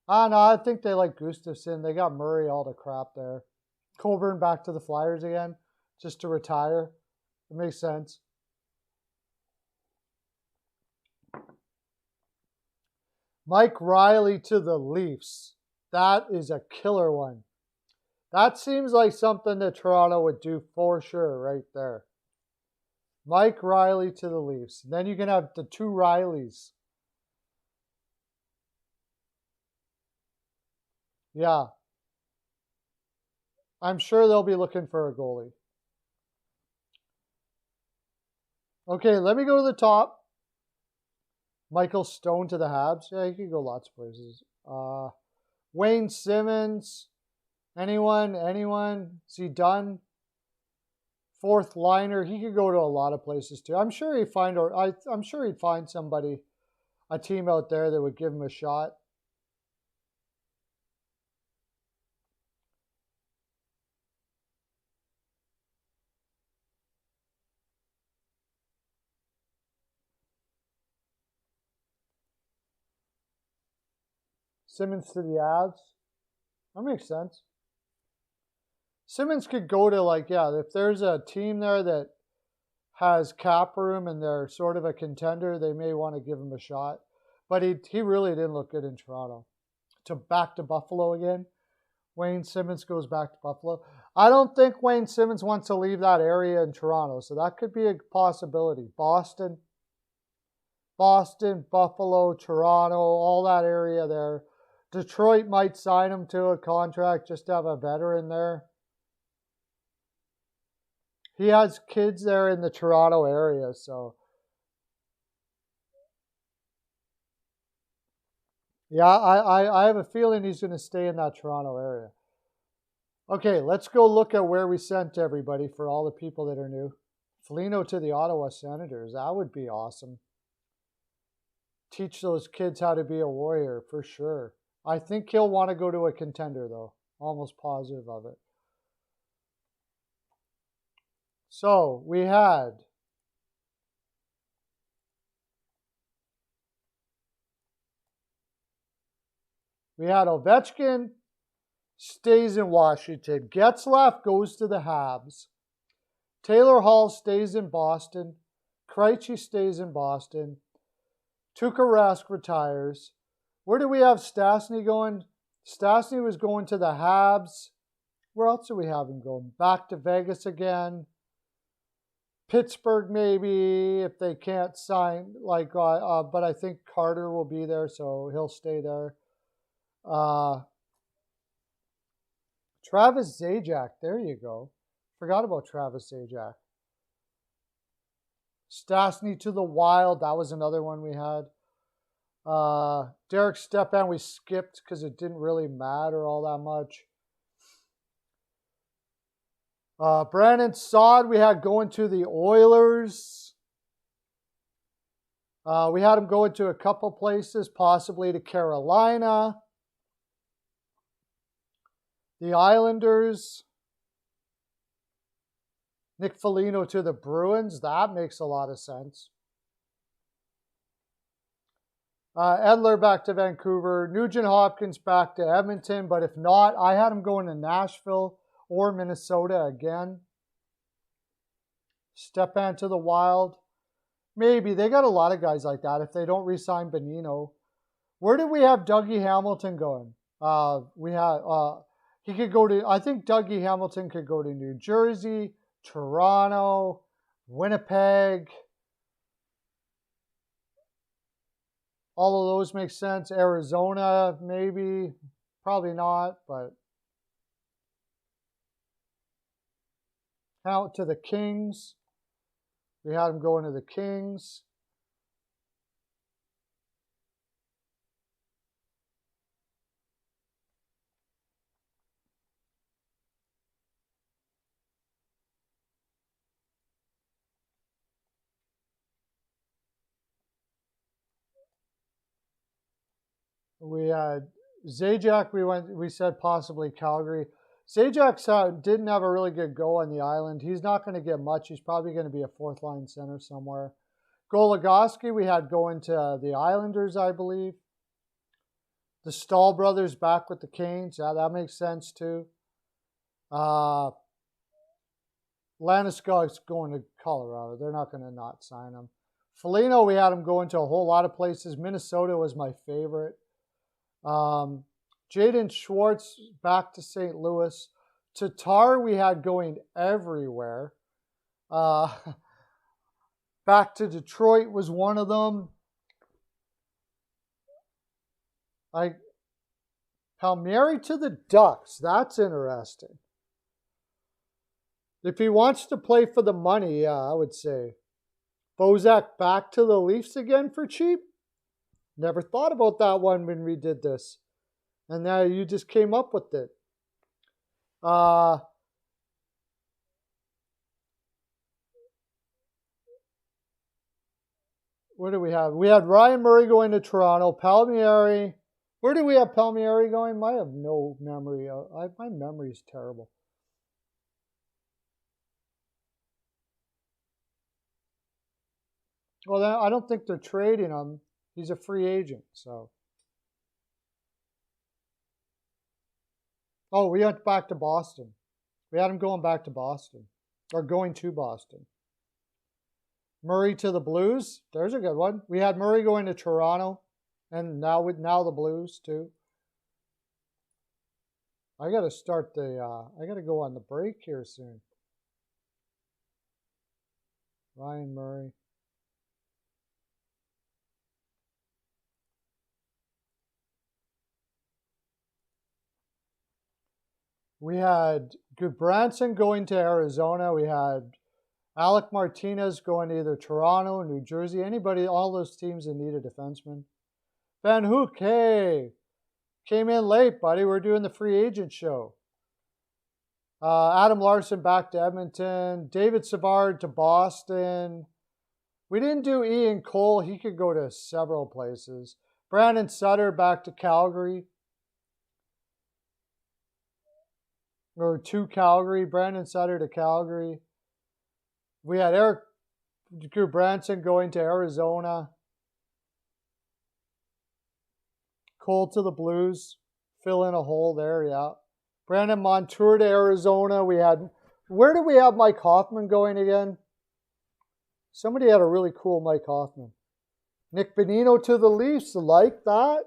No, I think they like Gustafsson. They got Murray, all the crap there. Coburn back to the Flyers again, just to retire. It makes sense. Mike Riley to the Leafs. That is a killer one. That seems like something that Toronto would do for sure right there. Mike Riley to the Leafs. Then you can have the two Rileys. Yeah. I'm sure they'll be looking for a goalie. Okay, let me go to the top. Michael Stone to the Habs. Yeah, he could go lots of places. Wayne Simmons. Anyone? Is he done? Fourth liner. He could go to a lot of places too. I'm sure he'd find somebody, a team out there that would give him a shot. Simmons to the Avs. That makes sense. Simmons could go to if there's a team there that has cap room and they're sort of a contender, they may want to give him a shot. But he really didn't look good in Toronto. Back to Buffalo again. Wayne Simmons goes back to Buffalo. I don't think Wayne Simmons wants to leave that area in Toronto, so that could be a possibility. Boston, Buffalo, Toronto, all that area there. Detroit might sign him to a contract just to have a veteran there. He has kids there in the Toronto area, so. Yeah, I have a feeling he's going to stay in that Toronto area. Okay, let's go look at where we sent everybody for all the people that are new. Foligno to the Ottawa Senators. That would be awesome. Teach those kids how to be a warrior, for sure. I think he'll want to go to a contender, though. Almost positive of it. So, we had Ovechkin stays in Washington. Getzlaf goes to the Habs. Taylor Hall stays in Boston. Krejci stays in Boston. Tuukka Rask retires. Where do we have Stastny going? Stastny was going to the Habs. Where else do we have him going? Back to Vegas again. Pittsburgh maybe, if they can't sign. But I think Carter will be there, so he'll stay there. Travis Zajac, there you go. Forgot about Travis Zajac. Stastny to the Wild, that was another one we had. Derek Stepan we skipped because it didn't really matter all that much. Brandon Saad we had going to the Oilers. We had him going to a couple places, possibly to Carolina. The Islanders. Nick Foligno to the Bruins. That makes a lot of sense. Edler back to Vancouver. Nugent Hopkins back to Edmonton. But if not, I had him going to Nashville or Minnesota again. Stepan to the Wild. Maybe. They got a lot of guys like that if they don't re-sign Bonino. Where did we have Dougie Hamilton going? He could go to, I think Dougie Hamilton could go to New Jersey, Toronto, Winnipeg. All of those make sense. Arizona, maybe. Probably not, but. Out to the Kings. We had him going to the Kings. We had Zajac, we said possibly Calgary. Zajac didn't have a really good go on the island. He's not going to get much. He's probably going to be a fourth-line center somewhere. Goligoski we had going to the Islanders, I believe. The Stahl brothers back with the Canes. Yeah, that makes sense too. Landeskog's going to Colorado. They're not going to not sign him. Foligno, we had him going to a whole lot of places. Minnesota was my favorite. Jaden Schwartz back to St. Louis. Tatar we had going everywhere. Back to Detroit was one of them. Palmieri to the Ducks. That's interesting. If he wants to play for the money, yeah, I would say. Bozak back to the Leafs again for cheap? Never thought about that one when we did this. And now you just came up with it. What do we have? We had Ryan Murray going to Toronto. Palmieri. Where do we have Palmieri going? I have no memory. My memory is terrible. Well, I don't think they're trading him. He's a free agent, so. Oh, we went back to Boston. We had him going back to Boston. Or going to Boston. Murray to the Blues. There's a good one. We had Murray going to Toronto. And now the Blues, too. I got to start I got to go on the break here soon. Ryan Murray. We had Gudbranson going to Arizona. We had Alec Martinez going to either Toronto, New Jersey, anybody, all those teams that need a defenseman. Van Hook, hey, came in late, buddy. We're doing the free agent show. Adam Larson back to Edmonton. David Savard to Boston. We didn't do Ian Cole. He could go to several places. Brandon Sutter back to Calgary. Or to Calgary. Brandon Sutter to Calgary. We had Eric Gudbranson going to Arizona. Cole to the Blues. Fill in a hole there, yeah. Brandon Montour to Arizona. Where do we have Mike Hoffman going again? Somebody had a really cool Mike Hoffman. Nick Bonino to the Leafs, like that.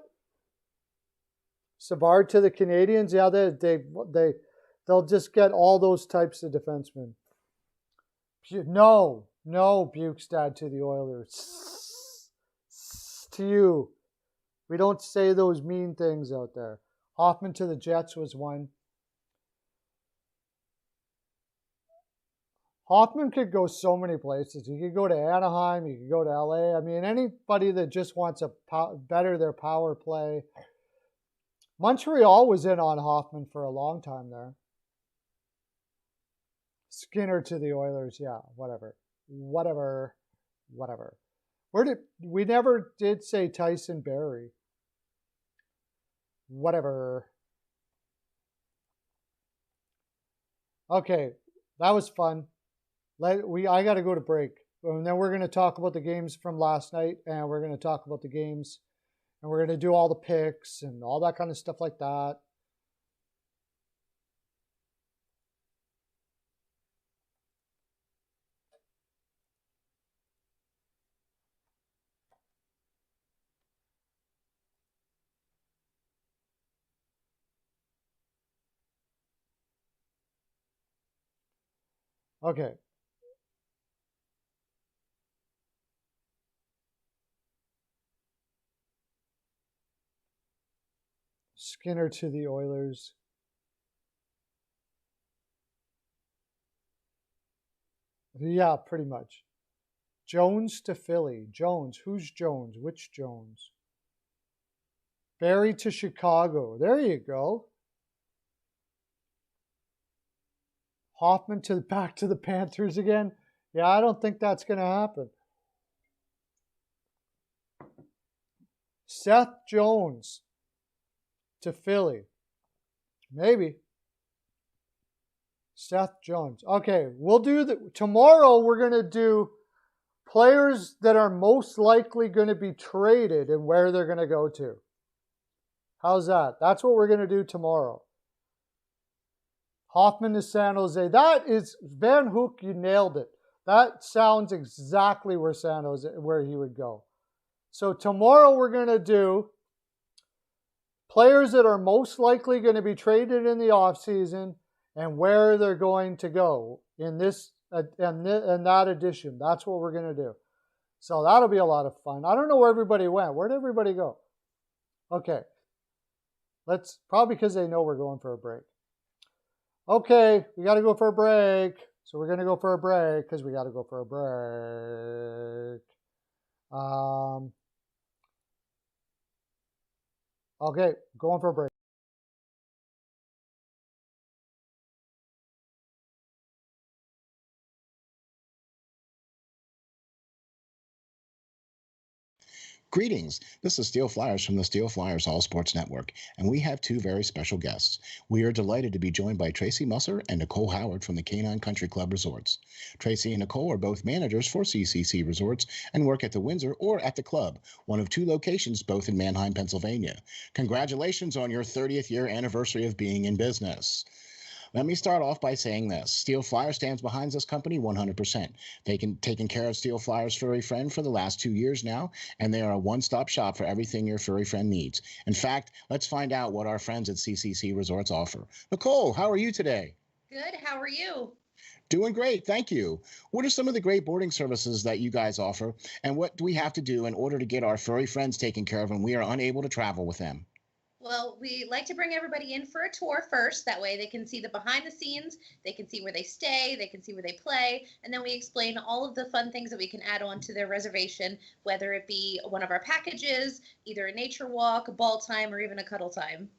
Savard to the Canadiens. Yeah, they'll just get all those types of defensemen. No, Bukestad to the Oilers. To you. We don't say those mean things out there. Hoffman to the Jets was one. Hoffman could go so many places. He could go to Anaheim. He could go to LA. I mean, anybody that just wants to better their power play. Montreal was in on Hoffman for a long time there. Skinner to the Oilers. Yeah, whatever. We never did say Tyson Barrie. Whatever. Okay, that was fun. I got to go to break. And then we're going to talk about the games from last night, and we're going to talk about the games, and we're going to do all the picks and all that kind of stuff like that. Okay. Skinner to the Oilers. Yeah, pretty much. Jones to Philly. Jones. Who's Jones? Which Jones? Barrie to Chicago. There you go. Hoffman back to the Panthers again. Yeah, I don't think that's going to happen. Seth Jones to Philly. Maybe. Seth Jones. Okay, we'll do the tomorrow. We're gonna do players that are most likely going to be traded and where they're going to go to. How's that? That's what we're going to do tomorrow. Hoffman to San Jose. That is Van Hook. You nailed it. That sounds exactly where San Jose, where he would go. So tomorrow we're going to do players that are most likely going to be traded in the offseason and where they're going to go in this and that edition. That's what we're going to do. So that'll be a lot of fun. I don't know where everybody went. Where'd everybody go? Okay. Let's probably because they know we're going for a break. Okay, we got to go for a break. So we're going to go for a break because we got to go for a break. Okay, going for a break. Greetings. This is Steel Flyers from the Steel Flyers All Sports Network, and we have two very special guests. We are delighted to be joined by Tracy Musser and Nicole Howard from the Canine Country Club Resorts. Tracy and Nicole are both managers for CCC Resorts and work at the Windsor or at the club, one of two locations both in Manheim, Pennsylvania. Congratulations on your 30th year anniversary of being in business. Let me start off by saying this. Steel Flyer stands behind this company 100%. They've taken care of Steel Flyer's furry friend for the last 2 years now, and they are a one-stop shop for everything your furry friend needs. In fact, let's find out what our friends at CCC Resorts offer. Nicole, how are you today? Good. How are you? Doing great, thank you. What are some of the great boarding services that you guys offer, and what do we have to do in order to get our furry friends taken care of when we are unable to travel with them? Well, we like to bring everybody in for a tour first. That way they can see the behind the scenes, they can see where they stay, they can see where they play, and then we explain all of the fun things that we can add on to their reservation, whether it be one of our packages, either a nature walk, a ball time, or even a cuddle time.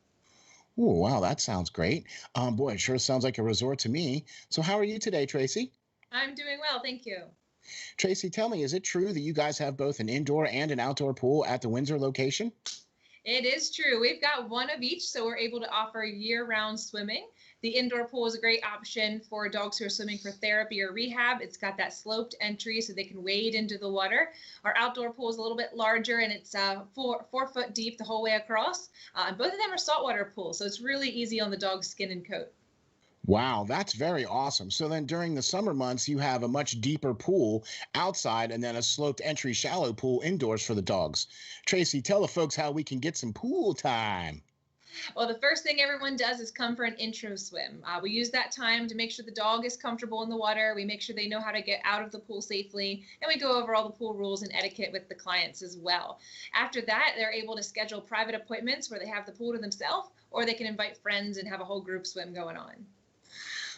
Oh, wow, that sounds great. Boy, it sure sounds like a resort to me. So how are you today, Tracy? I'm doing well, thank you. Tracy, tell me, is it true that you guys have both an indoor and an outdoor pool at the Windsor location? It is true. We've got one of each, so we're able to offer year-round swimming. The indoor pool is a great option for dogs who are swimming for therapy or rehab. It's got that sloped entry so they can wade into the water. Our outdoor pool is a little bit larger and it's 4 foot deep the whole way across. And both of them are saltwater pools, so it's really easy on the dog's skin and coat. Wow, that's very awesome. So then during the summer months, you have a much deeper pool outside and then a sloped entry shallow pool indoors for the dogs. Tracy, tell the folks how we can get some pool time. Well, the first thing everyone does is come for an intro swim. We use that time to make sure the dog is comfortable in the water. We make sure they know how to get out of the pool safely, and we go over all the pool rules and etiquette with the clients as well. After that, they're able to schedule private appointments where they have the pool to themselves, or they can invite friends and have a whole group swim going on.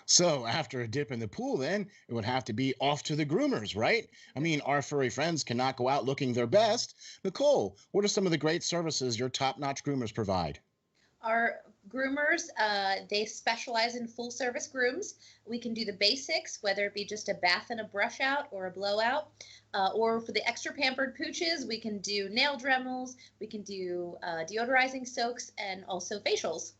So after a dip in the pool, then it would have to be off to the groomers, right? I mean, our furry friends cannot go out looking their best. Nicole, what are some of the great services your top-notch groomers provide? Our groomers, they specialize in full service grooms. We can do the basics, whether it be just a bath and a brush out or a blowout. Or for the extra pampered pooches, we can do nail dremels, we can do deodorizing soaks, and also facials.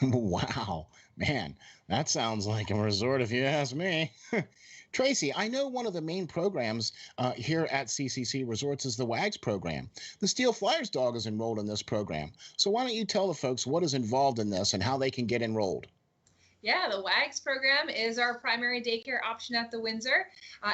Wow, man, that sounds like a resort if you ask me. Tracy, I know one of the main programs here at CCC Resorts is the WAGS program. The Steel Flyers dog is enrolled in this program. So why don't you tell the folks what is involved in this and how they can get enrolled? Yeah, the WAGS program is our primary daycare option at the Windsor.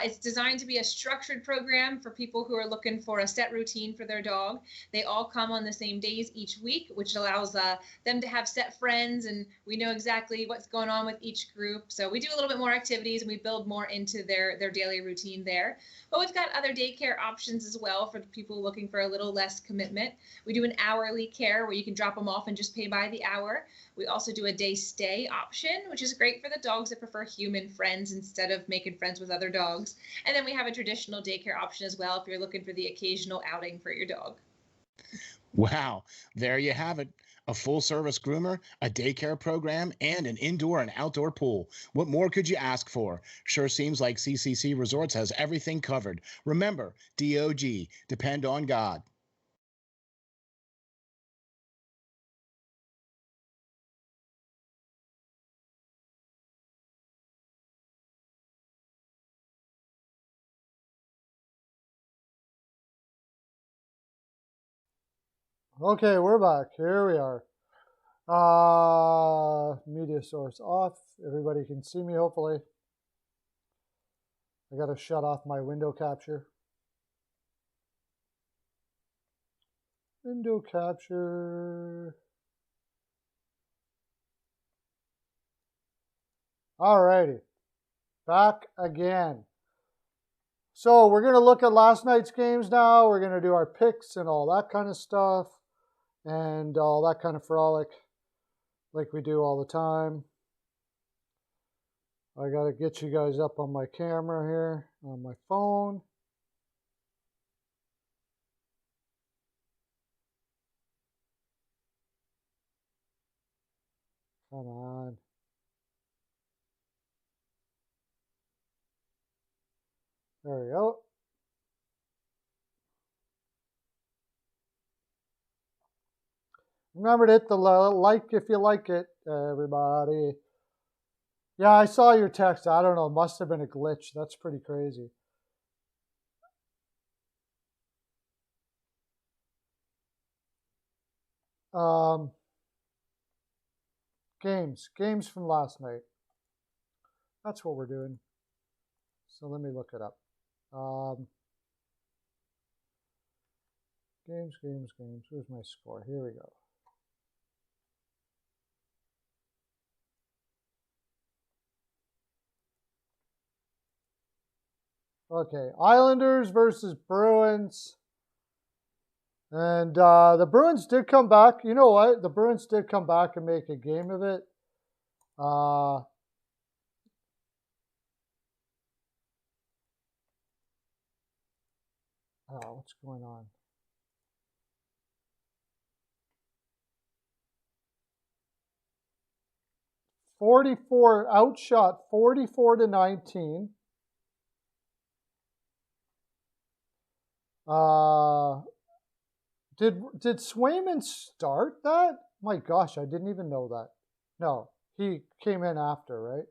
It's designed to be a structured program for people who are looking for a set routine for their dog. They all come on the same days each week, which allows them to have set friends, and we know exactly what's going on with each group. So we do a little bit more activities and we build more into their daily routine there. But we've got other daycare options as well for the people looking for a little less commitment. We do an hourly care where you can drop them off and just pay by the hour. We also do a day stay option, which is great for the dogs that prefer human friends instead of making friends with other dogs. And then we have a traditional daycare option as well if you're looking for the occasional outing for your dog. Wow, there you have it. A full service groomer, a daycare program, and an indoor and outdoor pool. What more could you ask for? Sure seems like CCC Resorts has everything covered. Remember, DOG, depend on God. Okay, we're back. Here we are. Media source off. Everybody can see me, hopefully. I got to shut off my window capture. Window capture. Alrighty. Back again. So we're going to look at last night's games now. We're going to do our picks and all that kind of stuff. And all that kind of frolic like we do all the time. I got to get you guys up on my camera here, on my phone. Come on. There we go. Remember to hit the like if you like it, everybody. Yeah, I saw your text. I don't know. It must have been a glitch. That's pretty crazy. Games from last night. That's what we're doing. So let me look it up. Games. Where's my score? Here we go. Okay, Islanders versus Bruins. And the Bruins did come back. You know what? The Bruins did come back and make a game of it. What's going on? Outshot 44-19. Did Swayman start that? My gosh, I didn't even know that. No, he came in after, right?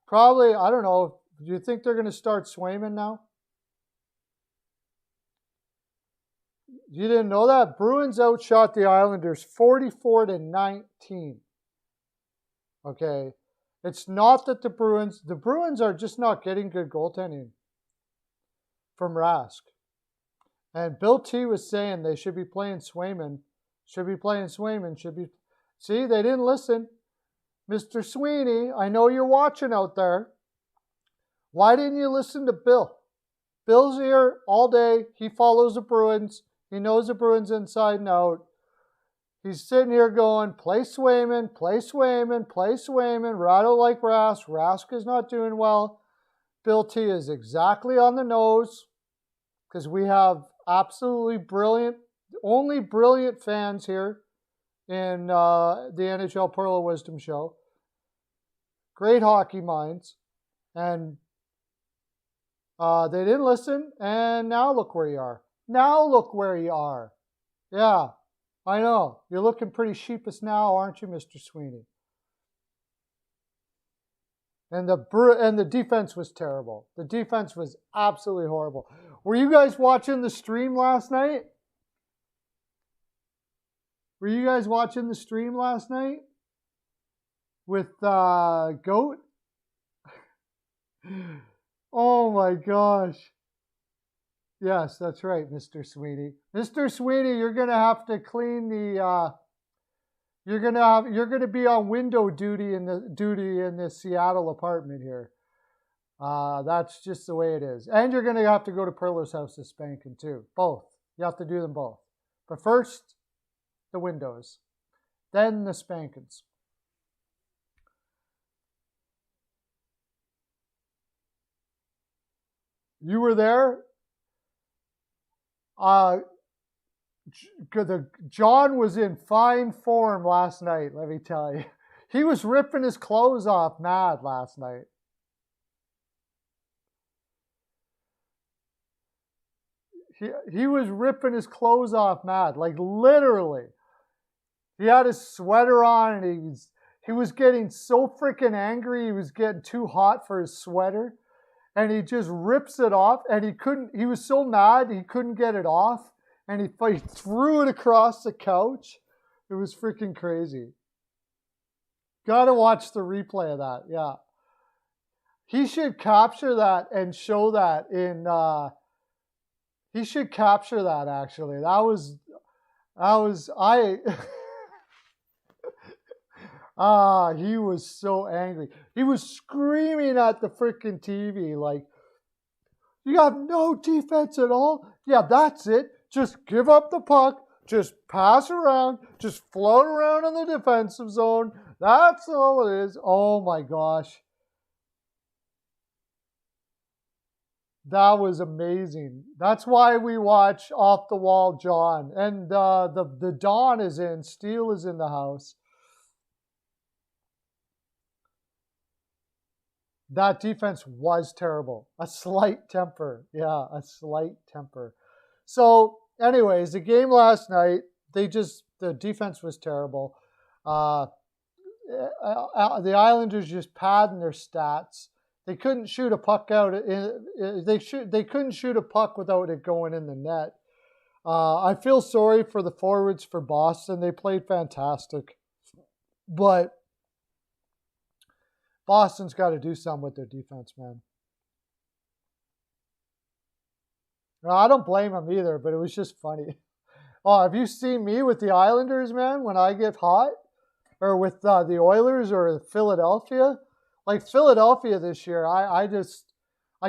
Probably, I don't know. Do you think they're going to start Swayman now? You didn't know that? Bruins outshot the Islanders 44-19. Okay. It's not that the Bruins are just not getting good goaltending from Rask. And Bill T was saying they should be playing Swayman. See, they didn't listen. Mr. Sweeney, I know you're watching out there. Why didn't you listen to Bill? Bill's here all day. He follows the Bruins. He knows the Bruins inside and out. He's sitting here going, play Swayman, rattle like Rask. Rask is not doing well. Bill T is exactly on the nose because we have absolutely only brilliant fans here in the NHL Pearl of Wisdom show. Great hockey minds. And they didn't listen, and now look where you are. Yeah, I know. You're looking pretty sheepish now, aren't you, Mr. Sweeney? And the defense was terrible. The defense was absolutely horrible. Were you guys watching the stream last night? With Goat? Oh my gosh. Yes, that's right, Mr. Sweeney. Mr. Sweeney, you're gonna have to clean the you're gonna be on window duty in the Seattle apartment here. That's just the way it is. And you're gonna have to go to Perler's house to spanking too. Both. You have to do them both. But first, the windows. Then the spankings. You were there? John was in fine form last night, let me tell you. He was ripping his clothes off mad last night. He was ripping his clothes off mad, like literally. He had his sweater on and he was getting so freaking angry. He was getting too hot for his sweater. And he just rips it off, and he was so mad he couldn't get it off. and he threw it across the couch. It was freaking crazy. Gotta watch the replay of that. Yeah. He should capture that and show that in, he should capture that actually. He was so angry. He was screaming at the freaking TV like, you have no defense at all? Yeah, that's it. Just give up the puck. Just pass around. Just float around in the defensive zone. That's all it is. Oh my gosh. That was amazing. That's why we watch Off the Wall John. And the Don is in. Steele is in the house. That defense was terrible. A slight temper. Yeah, a slight temper. So, anyways, the game last night, the defense was terrible. The Islanders just padding their stats. They couldn't shoot a puck out. They couldn't shoot a puck without it going in the net. I feel sorry for the forwards for Boston. They played fantastic. But Boston's got to do something with their defense, man. No, I don't blame them either, but it was just funny. Oh, have you seen me with the Islanders, man, when I get hot? Or with the Oilers or Philadelphia? Like Philadelphia this year, I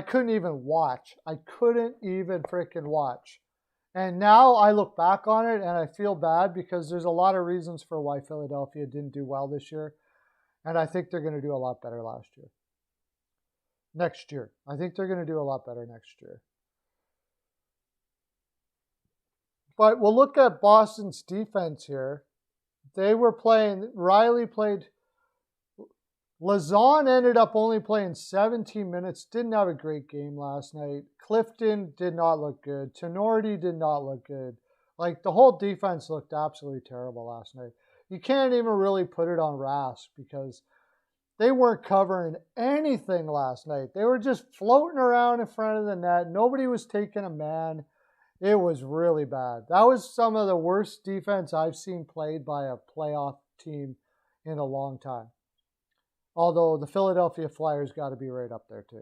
couldn't even watch. I couldn't even freaking watch. And now I look back on it and I feel bad because there's a lot of reasons for why Philadelphia didn't do well this year. And I think they're going to do a lot better next year. I think they're going to do a lot better next year. But we'll look at Boston's defense here. They were playing, Riley played, Lazon ended up only playing 17 minutes, didn't have a great game last night. Clifton did not look good. Tenorti did not look good. Like, the whole defense looked absolutely terrible last night. You can't even really put it on Rask because they weren't covering anything last night. They were just floating around in front of the net. Nobody was taking a man. It was really bad. That was some of the worst defense I've seen played by a playoff team in a long time. Although the Philadelphia Flyers got to be right up there too.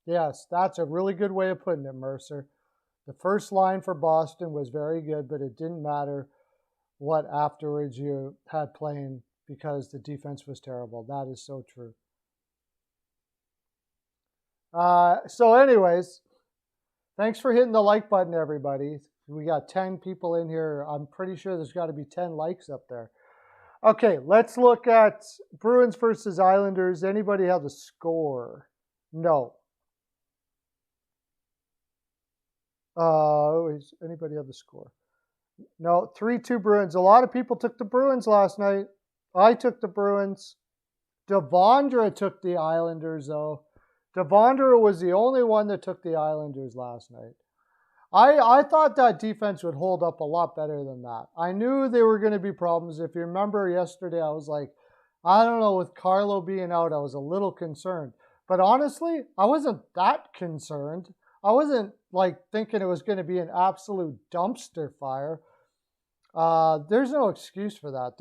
Yes, that's a really good way of putting it, Mercer. The first line for Boston was very good, but it didn't matter what afterwards you had playing because the defense was terrible. That is so true. So anyways, thanks for hitting the like button, everybody. We got 10 people in here. I'm pretty sure there's got to be 10 likes up there. Okay, let's look at Bruins versus Islanders. Anybody have the score? No. Anybody have the score? No, 3-2 Bruins. A lot of people took the Bruins last night. I took the Bruins. Devondra took the Islanders, though. Devondra was the only one that took the Islanders last night. I thought that defense would hold up a lot better than that. I knew there were going to be problems. If you remember yesterday, I was like, I don't know, with Carlo being out, I was a little concerned. But honestly, I wasn't that concerned. I wasn't like thinking it was going to be an absolute dumpster fire. There's no excuse for that.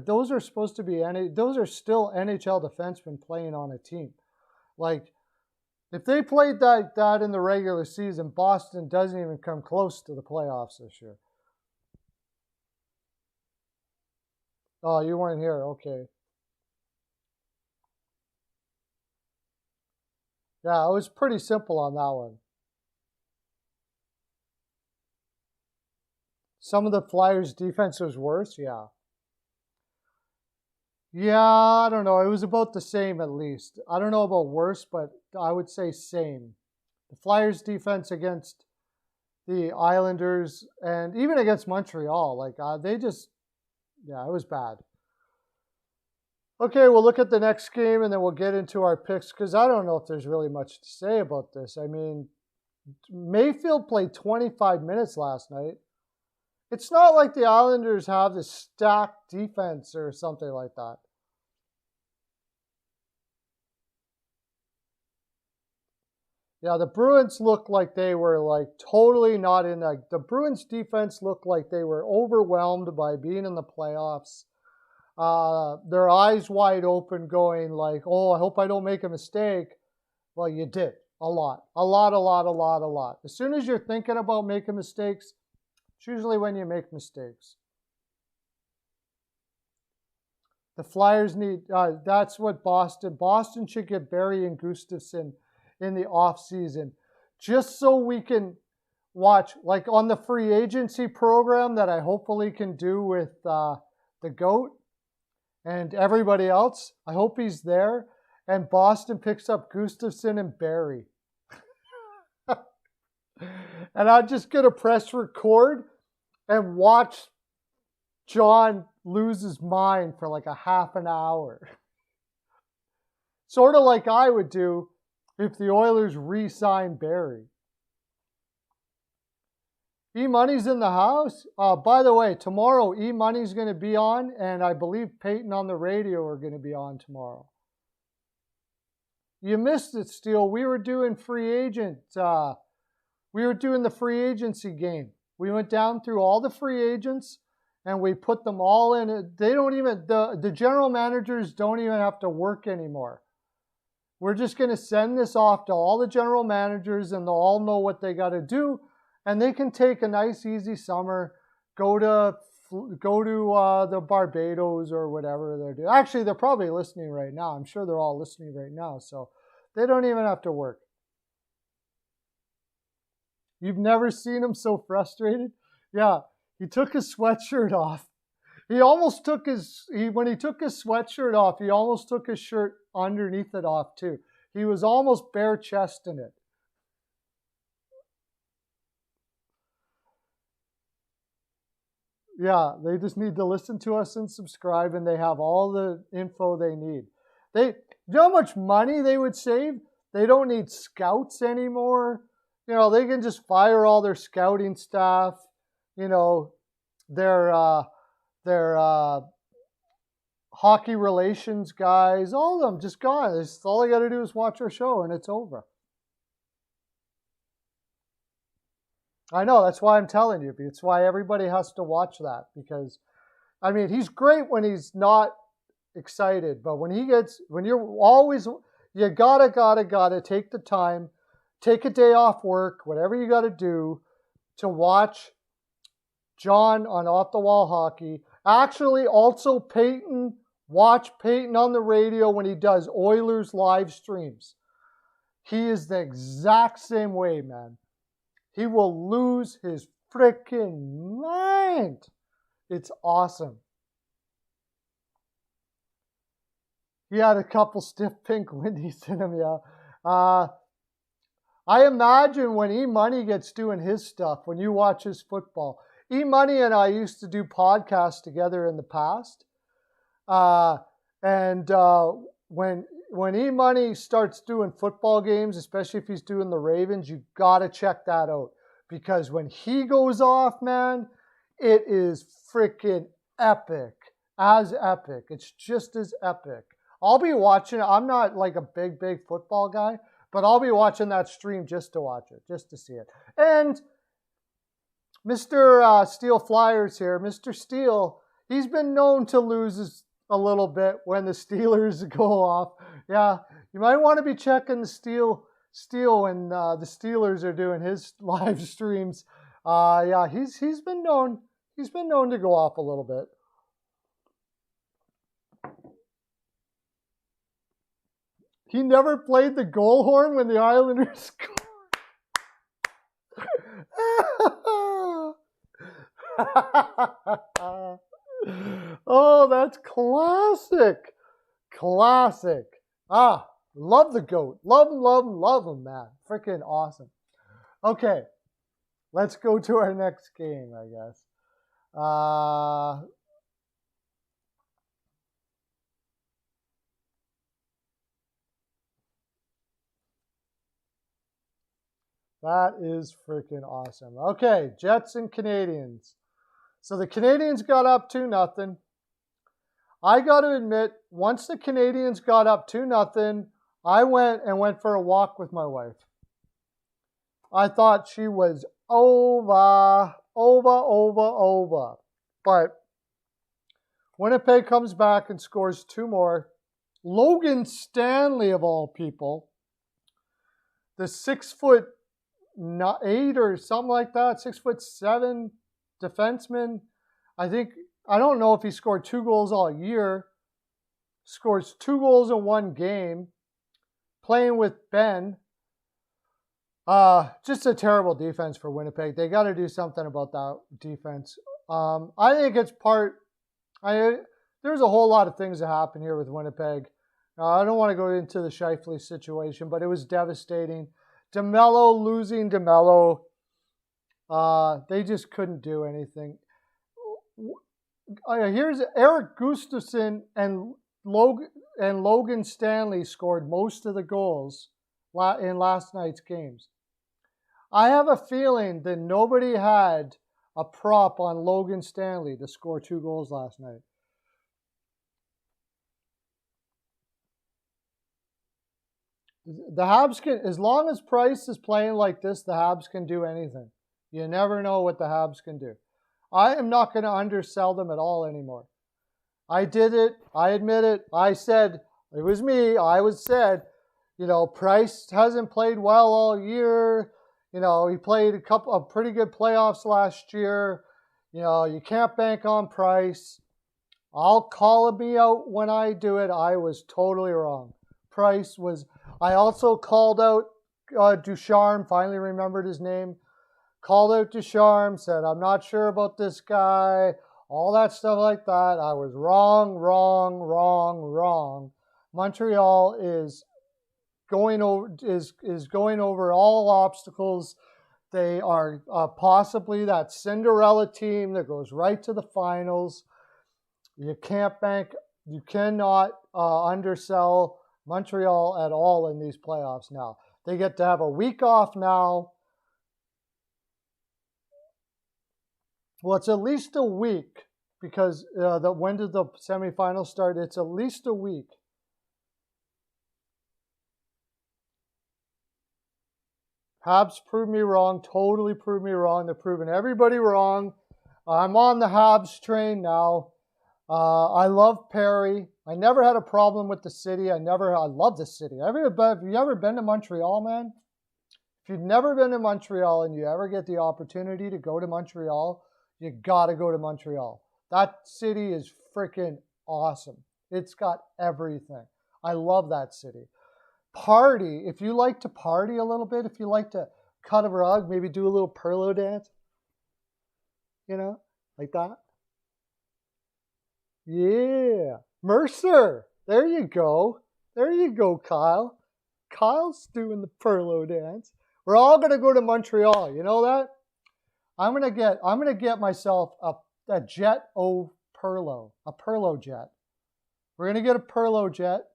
Those are supposed to be those are still NHL defensemen playing on a team. Like, if they played that in the regular season, Boston doesn't even come close to the playoffs this year. Oh, you weren't here. Okay. Yeah, it was pretty simple on that one. Some of the Flyers' defense was worse, yeah. Yeah, I don't know. It was about the same at least. I don't know about worse, but I would say same. The Flyers' defense against the Islanders and even against Montreal, like it was bad. Okay, we'll look at the next game and then we'll get into our picks because I don't know if there's really much to say about this. I mean, Mayfield played 25 minutes last night. It's not like the Islanders have this stacked defense or something like that. Yeah, the Bruins looked like they were like totally not in that. The Bruins defense looked like they were overwhelmed by being in the playoffs. Their eyes wide open going like, oh, I hope I don't make a mistake. Well, you did. A lot. As soon as you're thinking about making mistakes, it's usually when you make mistakes. The Flyers need, that's what Boston should get Barry and Gustafsson in the offseason, just so we can watch, like on the free agency program that I hopefully can do with the GOAT and everybody else. I hope he's there. And Boston picks up Gustafsson and Barry. And I'm just going to press record and watch John lose his mind for like a half an hour. Sort of like I would do if the Oilers re-signed Barry. E-Money's in the house. By the way, tomorrow E-Money's going to be on, and I believe Peyton on the radio are going to be on tomorrow. You missed it, Steele. We were doing free agent. We were doing the free agency game. We went down through all the free agents, and we put them all in. They don't even, the general managers don't even have to work anymore. We're just going to send this off to all the general managers, and they'll all know what they got to do, and they can take a nice, easy summer, go to the Barbados or whatever they're doing. Actually, they're probably listening right now. I'm sure they're all listening right now, so they don't even have to work. You've never seen him so frustrated? Yeah, he took his sweatshirt off. He almost took when he took his sweatshirt off, he almost took his shirt underneath it off too. He was almost bare chest in it. Yeah, they just need to listen to us and subscribe, and they have all the info they need. You know how much money they would save? They don't need scouts anymore. You know, they can just fire all their scouting staff. You know, their hockey relations guys, all of them just gone. All they got to do is watch our show, and it's over. I know, that's why I'm telling you. It's why everybody has to watch that, because, I mean, he's great when he's not excited, but when you're always, you gotta take the time, take a day off work, whatever you gotta do to watch John on Off the Wall Hockey. Actually, also watch Peyton on the radio when he does Oilers live streams. He is the exact same way, man. He will lose his freaking mind. It's awesome. He had a couple stiff pink windies in him, yeah. I imagine when E-Money gets doing his stuff, when you watch his football. E-Money and I used to do podcasts together in the past. When E-Money starts doing football games, especially if he's doing the Ravens, you got to check that out. Because when he goes off, man, it is freaking epic. As epic. It's just as epic. I'll be watching. I'm not like a big football guy, but I'll be watching that stream just to watch it, just to see it. And Mr. Steel Flyers here, Mr. Steel, he's been known to lose a little bit when the Steelers go off. Yeah, you might want to be checking the Steel when the Steelers are doing his live streams. Yeah, he's been known to go off a little bit. He never played the goal horn when the Islanders scored. Oh, that's classic. Classic. Love the GOAT. Love him, man. Freaking awesome. Okay, let's go to our next game, I guess. That is freaking awesome. Okay, Jets and Canadiens. So the Canadiens got up 2-0. I got to admit, once the Canadiens got up 2-0, I went for a walk with my wife. I thought she was over. But Winnipeg comes back and scores 2 more. Logan Stanley, of all people, the 6'8" or something like that, 6'7" defenseman. I don't know if he scored 2 goals all year. Scores 2 goals in 1 game. Playing with Ben. Just a terrible defense for Winnipeg. They got to do something about that defense. I think it's there's a whole lot of things that happen here with Winnipeg. I don't want to go into the Scheifele situation, but it was devastating. Losing DeMello. They just couldn't do anything. Here's Eric Gustafsson and Logan Stanley scored most of the goals in last night's games. I have a feeling that nobody had a prop on Logan Stanley to score 2 goals last night. The Habs can, as long as Price is playing like this, the Habs can do anything. You never know what the Habs can do. I am not going to undersell them at all anymore. I did it. I admit it. I said, it was me. Price hasn't played well all year. He played a couple of pretty good playoffs last year. You can't bank on Price. I'll call me out when I do it. I was totally wrong. I also called out Ducharme, finally remembered his name. Called out Ducharme, said, I'm not sure about this guy. All that stuff like that. I was wrong. Montreal is going over all obstacles. They are possibly that Cinderella team that goes right to the finals. You cannot undersell Montreal at all in these playoffs now. They get to have a week off now. Well, it's at least a week because when did the semifinals start? It's at least a week. Habs proved me wrong, totally proved me wrong. They're proving everybody wrong. I'm on the Habs train now. I love Perry. I never had a problem with the city. I love the city. Have you ever been to Montreal, man? If you've never been to Montreal and you ever get the opportunity to go to Montreal, you got to go to Montreal. That city is freaking awesome. It's got everything. I love that city. Party, if you like to party a little bit, if you like to cut a rug, maybe do a little Perlo dance, like that. Yeah. Mercer, there you go. There you go, Kyle. Kyle's doing the Perlo dance. We're all going to go to Montreal. You know that? I'm gonna get myself a jet Perlo, a Perlo jet. We're gonna get a Perlo jet,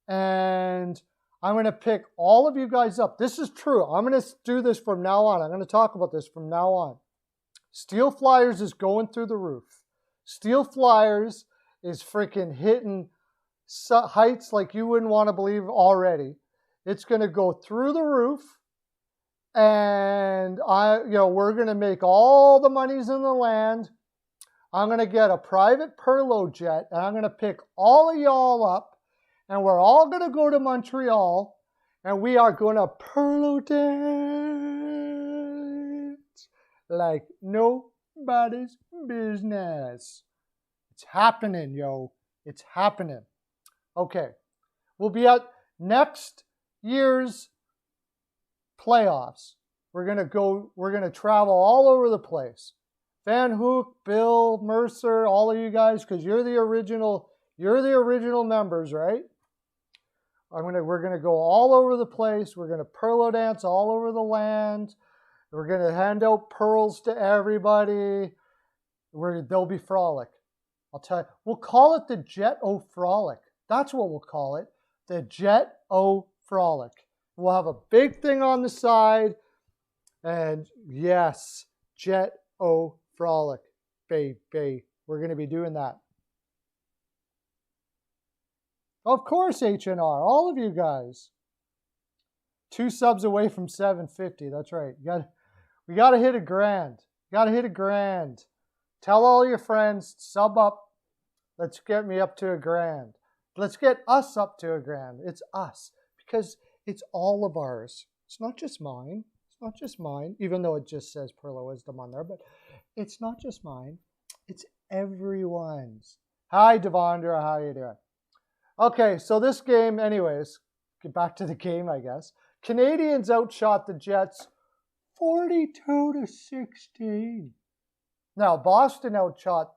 and I'm gonna pick all of you guys up. This is true. I'm gonna do this from now on. I'm gonna talk about this from now on. Steel Flyers is going through the roof. Steel Flyers is freaking hitting heights like you wouldn't want to believe already. It's gonna go through the roof. And we're going to make all the monies in the land. I'm going to get a private Perlo jet, and I'm going to pick all of y'all up, and we're all going to go to Montreal, and we are going to Perlo dance like nobody's business. It's happening, yo. It's happening. Okay. We'll be at next year's playoffs. We're going to travel all over the place. Van Hook, Bill, Mercer, all of you guys, because you're the original members, right? We're going to go all over the place. We're going to Perlo dance all over the land. We're going to hand out pearls to everybody. There'll be frolic. I'll tell you. We'll call it the Jet O Frolic. That's what we'll call it. The Jet O Frolic. We'll have a big thing on the side. And yes, Jet O Frolic. Baby. We're going to be doing that. Of course, H&R. All of you guys. 2 subs away from 750. That's right. We got to hit a grand. Got to hit a grand. Tell all your friends, sub up. Let's get me up to a grand. Let's get us up to a grand. It's us because it's all of ours. It's not just mine. It's not just mine, even though it just says Pearl of Wisdom on there, but it's not just mine. It's everyone's. Hi, Devondra. How you doing? Okay, so this game, anyways, get back to the game, I guess. Canadians outshot the Jets 42-16. Now, Boston outshot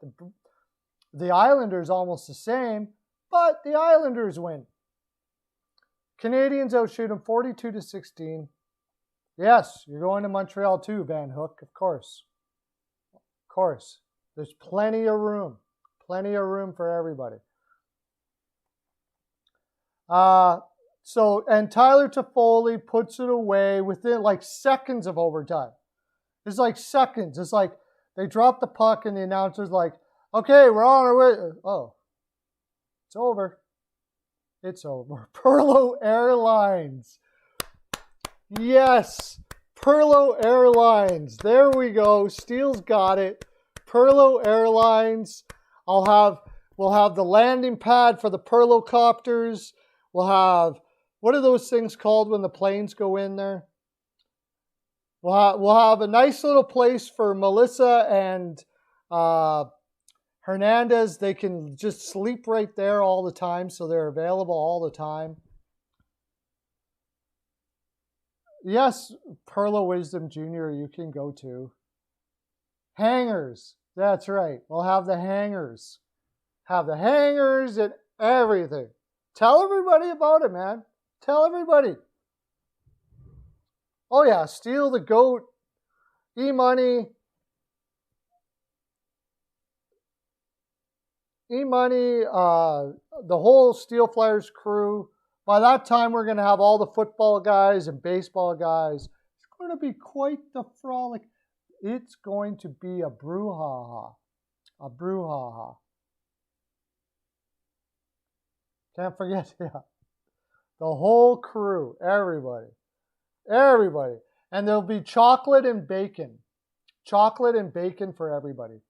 the Islanders almost the same, but the Islanders win. Canadians outshoot them 42-16. Yes, you're going to Montreal too, Van Hook, of course. Of course. There's plenty of room. Plenty of room for everybody. And Tyler Toffoli puts it away within like seconds of overtime. It's like seconds. It's like they drop the puck and the announcer's like, okay, we're on our way. Oh, it's over. It's over. Perlo Airlines. Yes, Perlo Airlines. There we go. Steele's got it. Perlo Airlines. We'll have the landing pad for the Perlo copters. We'll have, what are those things called when the planes go in there? We'll have a nice little place for Melissa and Hernandez. They can just sleep right there all the time, so they're available all the time. Yes, Perlo Wisdom Jr., you can go to. Hangers. That's right. We'll have the hangers. Have the hangers and everything. Tell everybody about it, man. Tell everybody. Oh, yeah. Steal the Goat. E-Money. E-Money. The whole Steel Flyers crew. By that time, we're going to have all the football guys and baseball guys. It's going to be quite the frolic. It's going to be a brouhaha. A brouhaha. Can't forget, yeah. The whole crew, everybody. Everybody. And there'll be chocolate and bacon. Chocolate and bacon for everybody.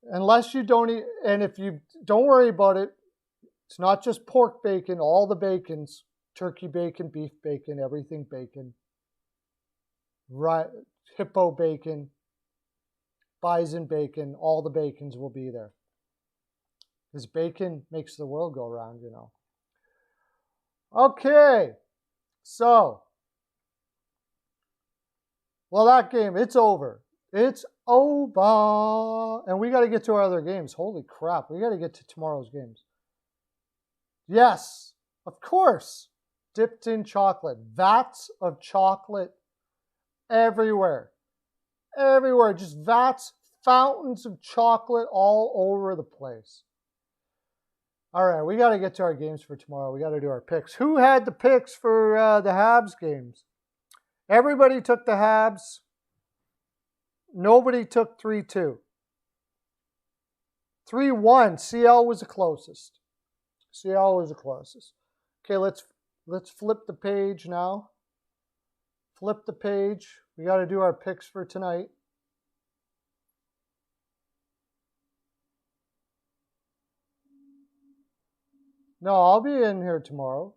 Unless you don't eat, and if you don't worry about it, it's not just pork bacon, all the bacons, turkey bacon, beef bacon, everything bacon. Right, hippo bacon, bison bacon, all the bacons will be there. Because bacon makes the world go round, you know. Okay, so, well, that game, it's over. It's over. And we got to get to our other games. Holy crap, we got to get to tomorrow's games. Yes, of course, dipped in chocolate. Vats of chocolate everywhere. Everywhere, just vats, fountains of chocolate all over the place. All right, we got to get to our games for tomorrow. We got to do our picks. Who had the picks for the Habs games? Everybody took the Habs. Nobody took 3-2. 3-1. CL was the closest. CL was the closest. Okay, let's flip the page now. Flip the page. We got to do our picks for tonight. No, I'll be in here tomorrow.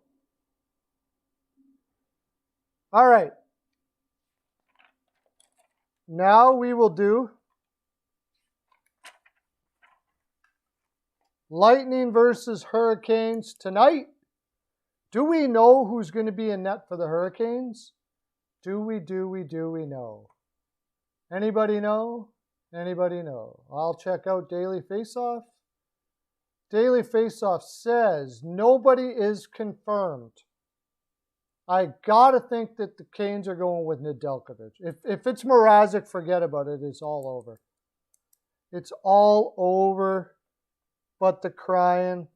All right. Now we will do Lightning versus Hurricanes tonight. Do we know who's going to be in net for the Hurricanes? Do we know? Anybody know? Anybody know? I'll check out Daily Faceoff. Daily Faceoff says nobody is confirmed. I gotta think that the Canes are going with Nedeljkovic. If it's Mrazek, forget about it. It's all over. It's all over. But the crying.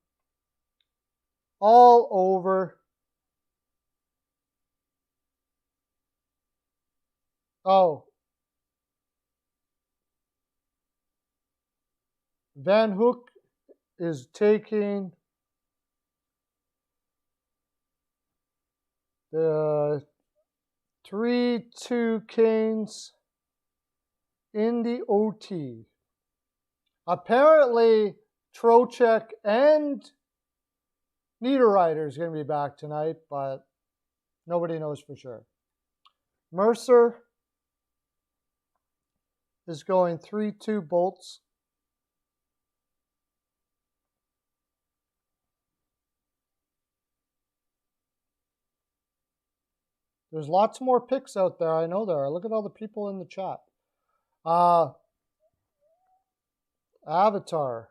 All over. Oh. Van Hook is taking 3-2 Canes in the OT. Apparently, Trocheck and Niederreiter is going to be back tonight, but nobody knows for sure. Mercer is going 3-2 Bolts. There's lots more picks out there. I know there are. Look at all the people in the chat. Avatar.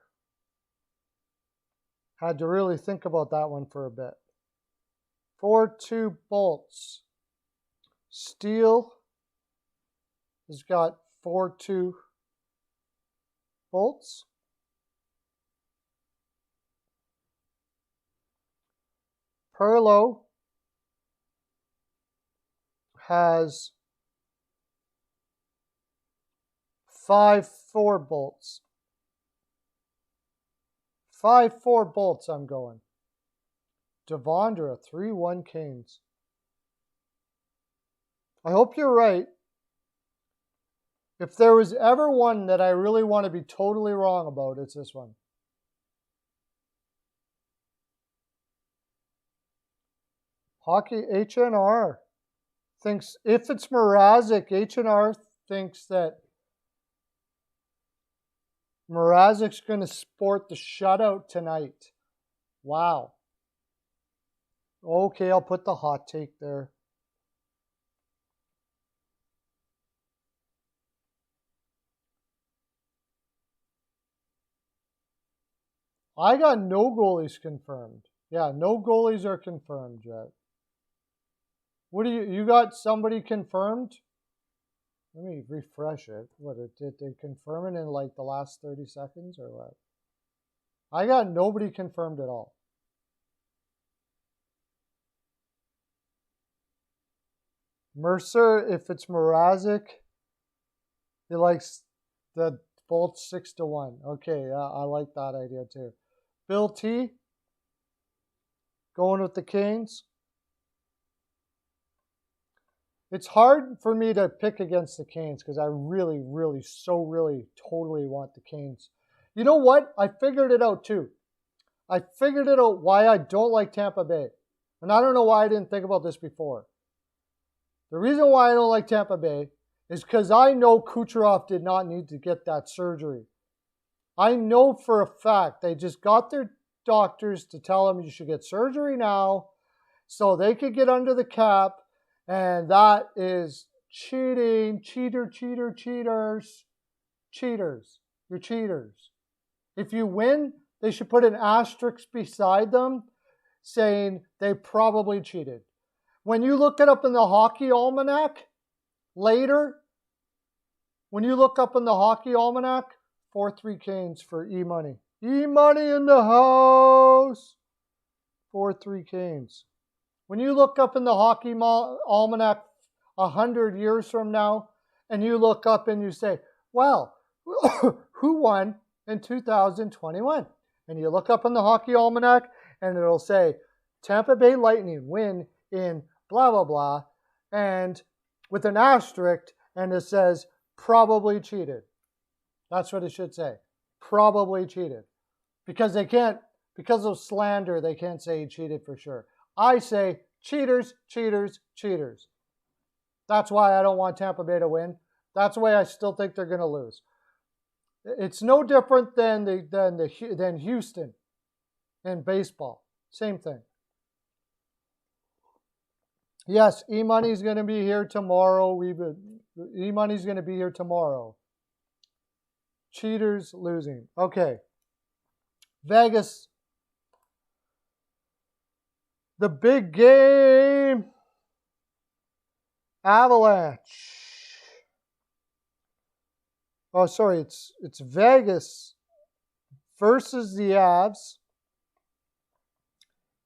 Had to really think about that one for a bit. 4-2 Bolts. Steel has got 4-2 Bolts. Perlo has 5-4 Bolts. 5-4 Bolts I'm going. Devondra, 3-1 Canes. I hope you're right. If there was ever one that I really want to be totally wrong about, it's this one. Hockey HNR thinks if it's Mrazek, HNR thinks that Mrazek's going to sport the shutout tonight. Wow. Okay, I'll put the hot take there. I got no goalies confirmed. Yeah, no goalies are confirmed yet. What do you got somebody confirmed? Let me refresh it. What, did they confirm it in like the last 30 seconds or what? I got nobody confirmed at all. Mercer, if it's Mrazek, he likes the Bolts 6-1. Okay, yeah, I like that idea too. Bill T, going with the Canes. It's hard for me to pick against the Canes because I really, totally want the Canes. You know what? I figured it out too. I figured it out why I don't like Tampa Bay. And I don't know why I didn't think about this before. The reason why I don't like Tampa Bay is because I know Kucherov did not need to get that surgery. I know for a fact they just got their doctors to tell them you should get surgery now so they could get under the cap. And that is cheating. Cheaters. Cheaters. You're cheaters. If you win, they should put an asterisk beside them saying they probably cheated. When you look it up in the Hockey Almanac later, when you look up in the Hockey Almanac, 4-3 Canes for E-Money. E-Money in the house. 4-3 Canes. When you look up in the Hockey Almanac 100 years from now, and you look up and you say, well, who won in 2021? And you look up in the Hockey Almanac, and it'll say, Tampa Bay Lightning win in blah, blah, blah, and with an asterisk, and it says, probably cheated. That's what it should say. Probably cheated. Because they can't, because of slander, they can't say he cheated for sure. I say cheaters. That's why I don't want Tampa Bay to win. That's why I still think they're going to lose. It's no different than Houston in baseball. Same thing. Yes, E-Money's going to be here tomorrow. E-Money's going to be here tomorrow. Cheaters losing. Okay. Vegas. The big game. Avalanche. Oh, sorry. It's Vegas versus the Avs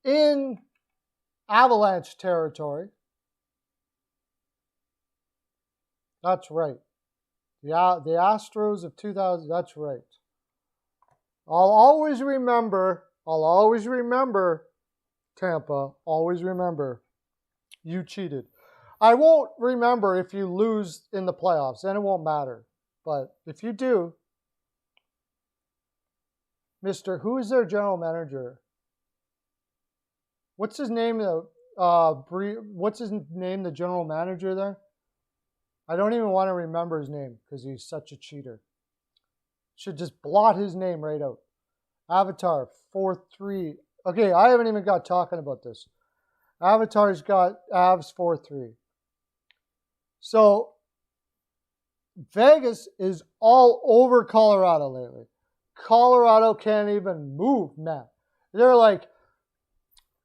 in Avalanche territory. That's right. The Astros of 2000. That's right. I'll always remember Tampa. Always remember You cheated. I won't remember if you lose in the playoffs, then it won't matter. But if you do, who is their general manager? What's his name? What's his name? The general manager there. I don't even want to remember his name because he's such a cheater. Should just blot his name right out. Avatar 4-3. Okay, I haven't even got talking about this. Avatar's got Avs 4-3. So Vegas is all over Colorado lately. Colorado can't even move, man. They're like,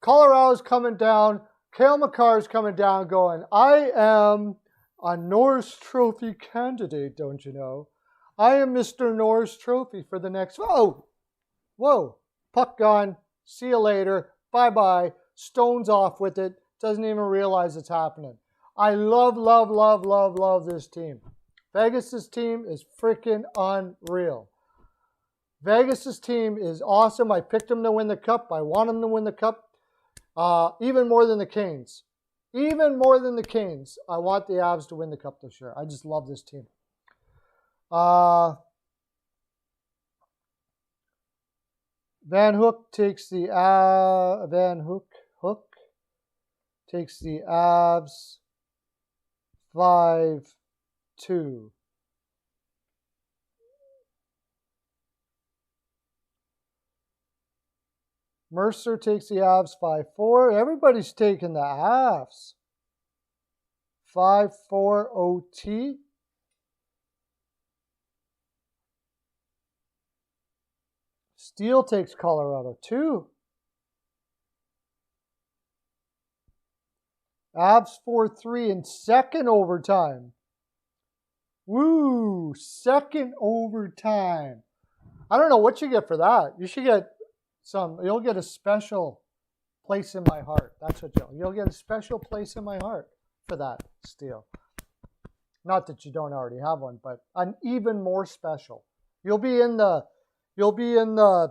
Colorado's coming down. Cale Makar's coming down going, I am a Norris Trophy candidate, don't you know? I am Mr. Norris Trophy for the next... Whoa. Puck gone. See you later. Bye-bye. Stone's off with it. Doesn't even realize it's happening. I love this team. Vegas' team is freaking unreal. Vegas' team is awesome. I picked them to win the Cup. I want them to win the Cup. Even more than the Canes. Even more than the Canes. I want the Avs to win the Cup this year. I just love this team. Van Hook takes the takes the Avs 5-2. Mercer takes the Avs 5-4. Everybody's taking the Avs. 5-4 OT. Steele takes Colorado 2. Avs 4-3 in second overtime. Woo! Second overtime. I don't know what you get for that. You should get you'll get a special place in my heart. That's what you'll get a special place in my heart for that, Steele. Not that you don't already have one, but an even more special. You'll be in the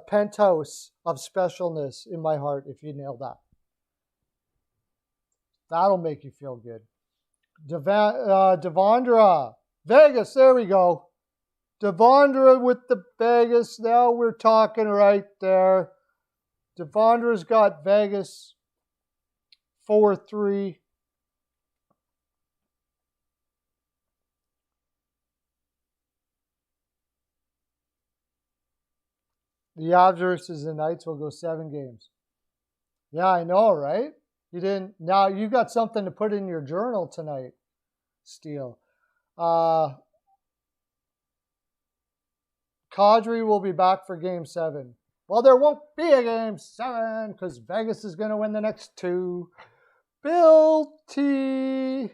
penthouse of specialness in my heart if you nail that. That'll make you feel good. Devondra. Vegas, there we go. Devondra with the Vegas. Now we're talking right there. Devondra's got Vegas 4-3. The Avs versus the Knights will go 7 games. Yeah, I know, right? You didn't. Now you got something to put in your journal tonight, Steele. Kadri will be back for Game 7. Well, there won't be a Game 7 because Vegas is going to win the next 2. Bill T.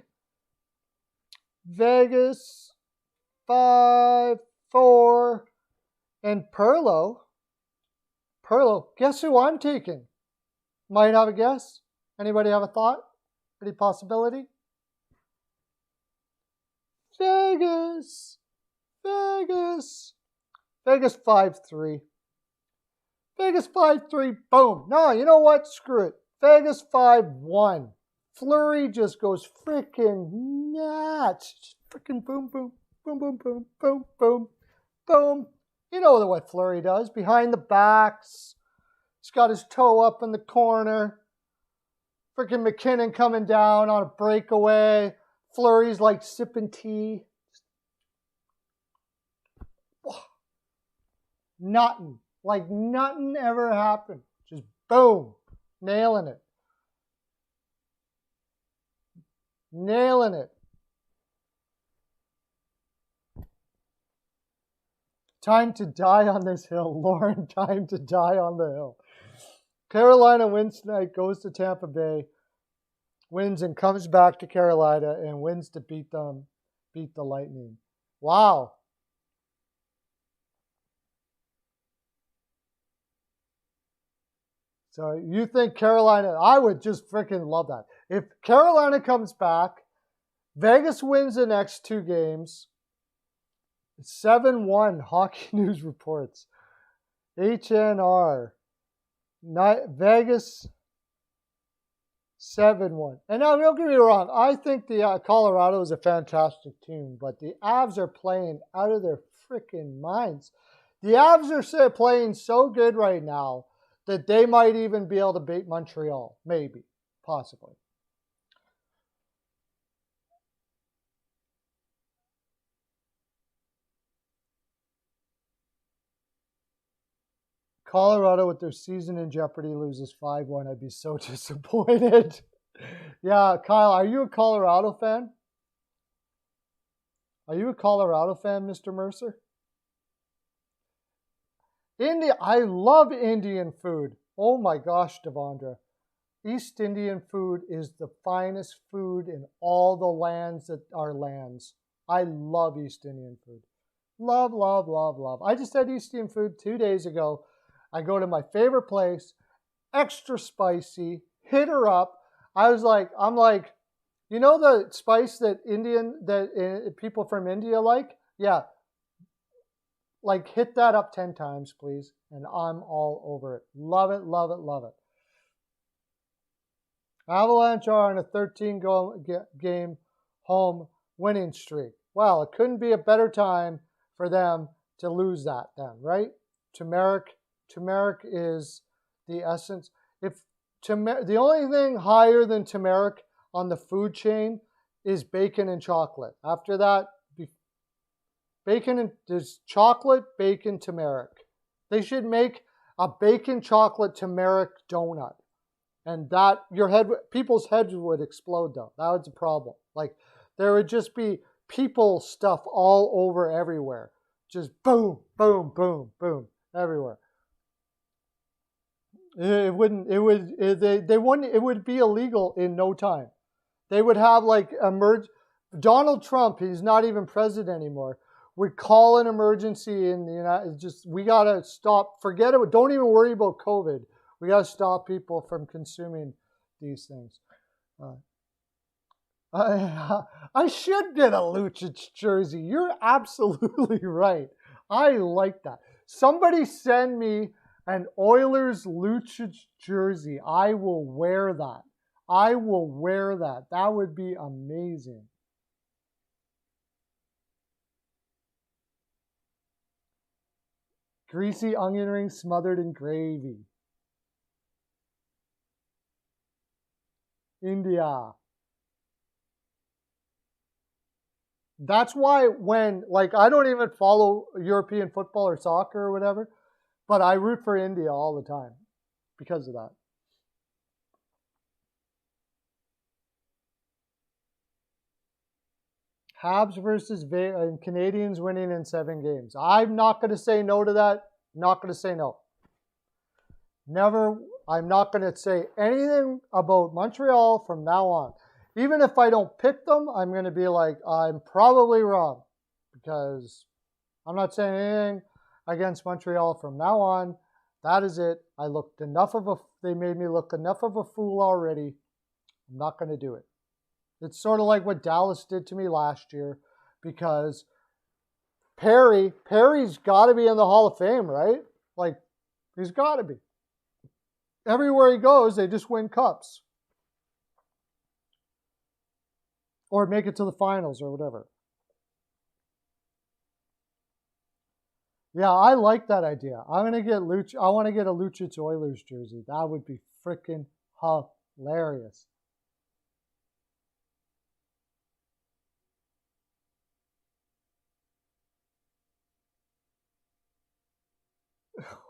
Vegas 5-4. And Perlo, guess who I'm taking? Might have a guess? Anybody have a thought? Any possibility? Vegas 5-3. Vegas 5-3, boom. No, you know what? Screw it. Vegas 5-1. Fleury just goes freaking nuts. Freaking boom, boom, boom, boom, boom, boom, boom, boom. You know what Fleury does. Behind the backs. He's got his toe up in the corner. Freaking McKinnon coming down on a breakaway. Fleury's like sipping tea. Nothing. Like nothing ever happened. Just boom. Nailing it. Nailing it. Time to die on this hill, Lauren. Time to die on the hill. Carolina wins tonight, goes to Tampa Bay, wins and comes back to Carolina and wins to beat the Lightning. Wow. So you think Carolina, I would just freaking love that. If Carolina comes back, Vegas wins the next 2 games, 7-1, Hockey News reports. HNR. Vegas 7-1. And now, don't get me wrong. I think the Colorado is a fantastic team, but the Avs are playing out of their freaking minds. The Avs are playing so good right now that they might even be able to beat Montreal. Maybe. Possibly. Colorado, with their season in jeopardy, loses 5-1. I'd be so disappointed. Yeah, Kyle, are you a Colorado fan? Are you a Colorado fan, Mr. Mercer? I love Indian food. Oh my gosh, Devondra. East Indian food is the finest food in all the lands that are lands. I love East Indian food. Love, love, love, love. I just had East Indian food 2 days ago. I go to my favorite place, extra spicy, hit her up. I'm like, you know the spice that people from India like? Yeah. Like, hit that up 10 times, please. And I'm all over it. Love it, love it, love it. Avalanche are on a 13-game home winning streak. Well, it couldn't be a better time for them to lose that then, right? Turmeric is the essence. The only thing higher than turmeric on the food chain is bacon and chocolate. After that, there's chocolate, bacon, turmeric. They should make a bacon chocolate turmeric donut. And that people's heads would explode though. That was the problem. Like, there would just be people stuff all over everywhere. Just boom, boom, boom, boom, everywhere. It would be illegal in no time. They would have Donald Trump, he's not even president anymore, would call an emergency in the United States. We got to stop, forget it, don't even worry about COVID. We got to stop people from consuming these things. I should get a Lucic jersey. You're absolutely right. I like that. Somebody send me an Oilers Lucic jersey. I will wear that. I will wear that. That would be amazing. Greasy onion rings smothered in gravy. India. That's why I don't even follow European football or soccer or whatever, but I root for India all the time because of that. Habs versus Canadians winning in 7 games. I'm not going to say no to that. Not going to say no. Never. I'm not going to say anything about Montreal from now on. Even if I don't pick them, I'm going to be like, I'm probably wrong. Because I'm not saying anything against Montreal from now on. That is it. They made me look enough of a fool already. I'm not going to do it. It's sort of like what Dallas did to me last year, because Perry's got to be in the Hall of Fame, right? Like, he's got to be. Everywhere he goes, they just win cups. Or make it to the finals or whatever. Yeah, I like that idea. I want to get a Lucic Oilers jersey. That would be freaking hilarious.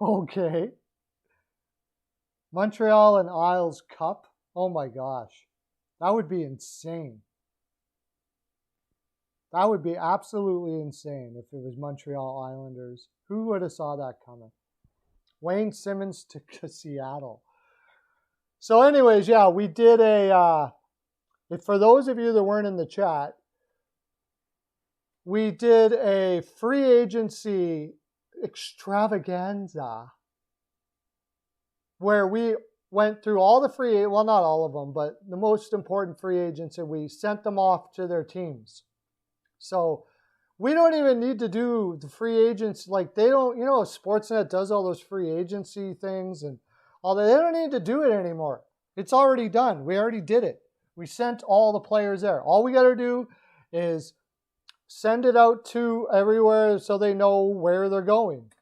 Okay. Montreal and Isles Cup. Oh my gosh. That would be insane. That would be absolutely insane if it was Montreal Islanders. Who would have saw that coming? Wayne Simmons to Seattle. So anyways, yeah, we did for those of you that weren't in the chat, we did a free agency extravaganza where we went through all the not all of them, but the most important free agents, and we sent them off to their teams. So we don't even need to do the free agents. Like, they don't, Sportsnet does all those free agency things and all that. They don't need to do it anymore. It's already done. We already did it. We sent all the players there. All we got to do is send it out to everywhere so they know where they're going.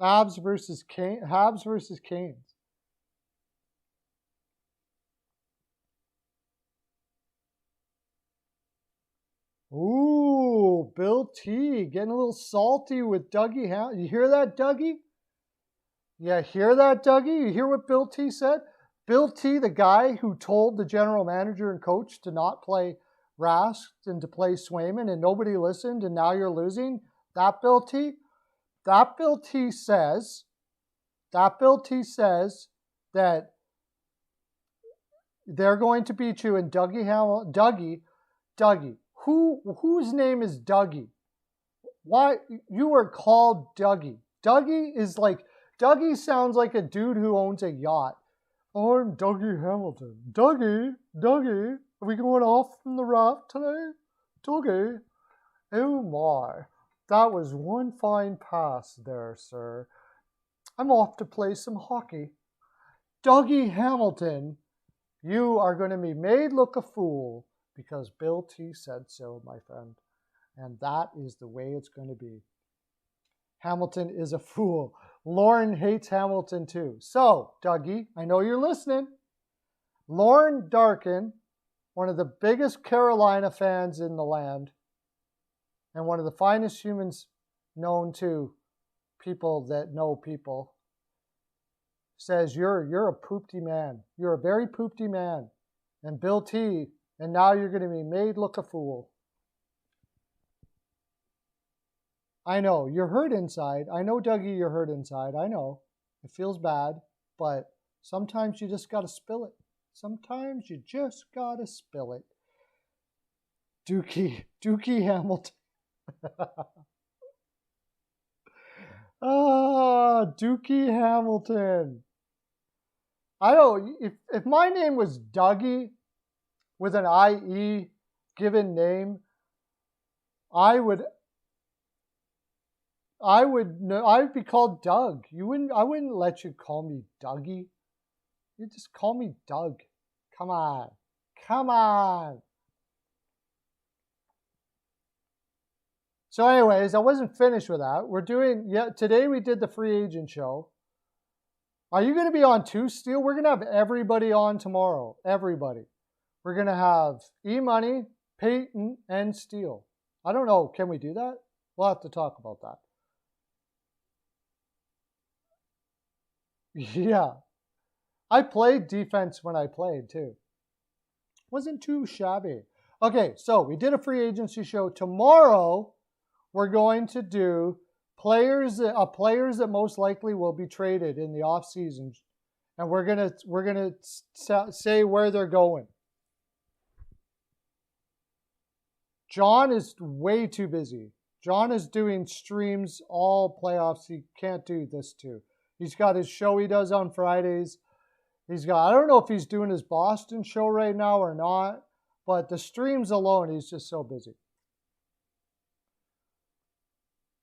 Habs versus Canes. Ooh, Bill T getting a little salty with Dougie. You hear that, Dougie? Yeah, hear that, Dougie? You hear what Bill T said? Bill T, the guy who told the general manager and coach to not play Rask and to play Swayman, and nobody listened, and now you're losing. That Bill T says that they're going to beat you, and Dougie, whose name is Dougie? Why you are called Dougie? Dougie sounds like a dude who owns a yacht. I'm Dougie Hamilton. Dougie, are we going off from the raft today? Dougie, oh my, that was one fine pass there, sir. I'm off to play some hockey. Dougie Hamilton, you are going to be made look a fool because Bill T said so, my friend. And that is the way it's going to be. Hamilton is a fool. Lauren hates Hamilton too. So, Dougie, I know you're listening. Lauren Darkin, one of the biggest Carolina fans in the land, and one of the finest humans known to people that know people, says you're a poopty man. You're a very poopty man. And Bill T, and now you're going to be made look a fool. I know, you're hurt inside. I know, Dougie, you're hurt inside. I know. It feels bad, but sometimes you just got to spill it. Sometimes you just got to spill it. Dookie Hamilton. Dookie Hamilton. I know, if my name was Dougie with an IE given name, I'd be called Doug. I wouldn't let you call me Dougie. You just call me Doug. Come on. So anyways, I wasn't finished with that. Today we did the free agent show. Are you going to be on too, Steele? We're going to have everybody on tomorrow. Everybody. We're going to have E-Money, Peyton, and Steele. I don't know. Can we do that? We'll have to talk about that. Yeah. I played defense when I played too. Wasn't too shabby. Okay, so we did a free agency show. Tomorrow, we're going to do players that most likely will be traded in the off season, and we're gonna say where they're going. John is way too busy. John is doing streams all playoffs. He can't do this too. He's got his show he does on Fridays. I don't know if he's doing his Boston show right now or not, but the streams alone, he's just so busy.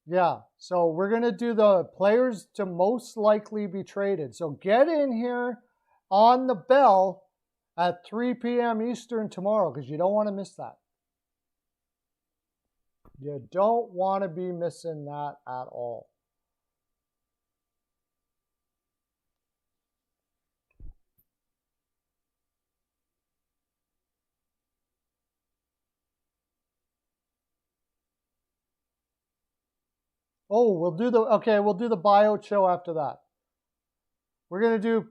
Yeah, so we're going to do the players to most likely be traded. So get in here on the bell at 3 p.m. Eastern tomorrow because you don't want to miss that. You don't want to be missing that at all. Oh, we'll do the bio show after that. We're going to do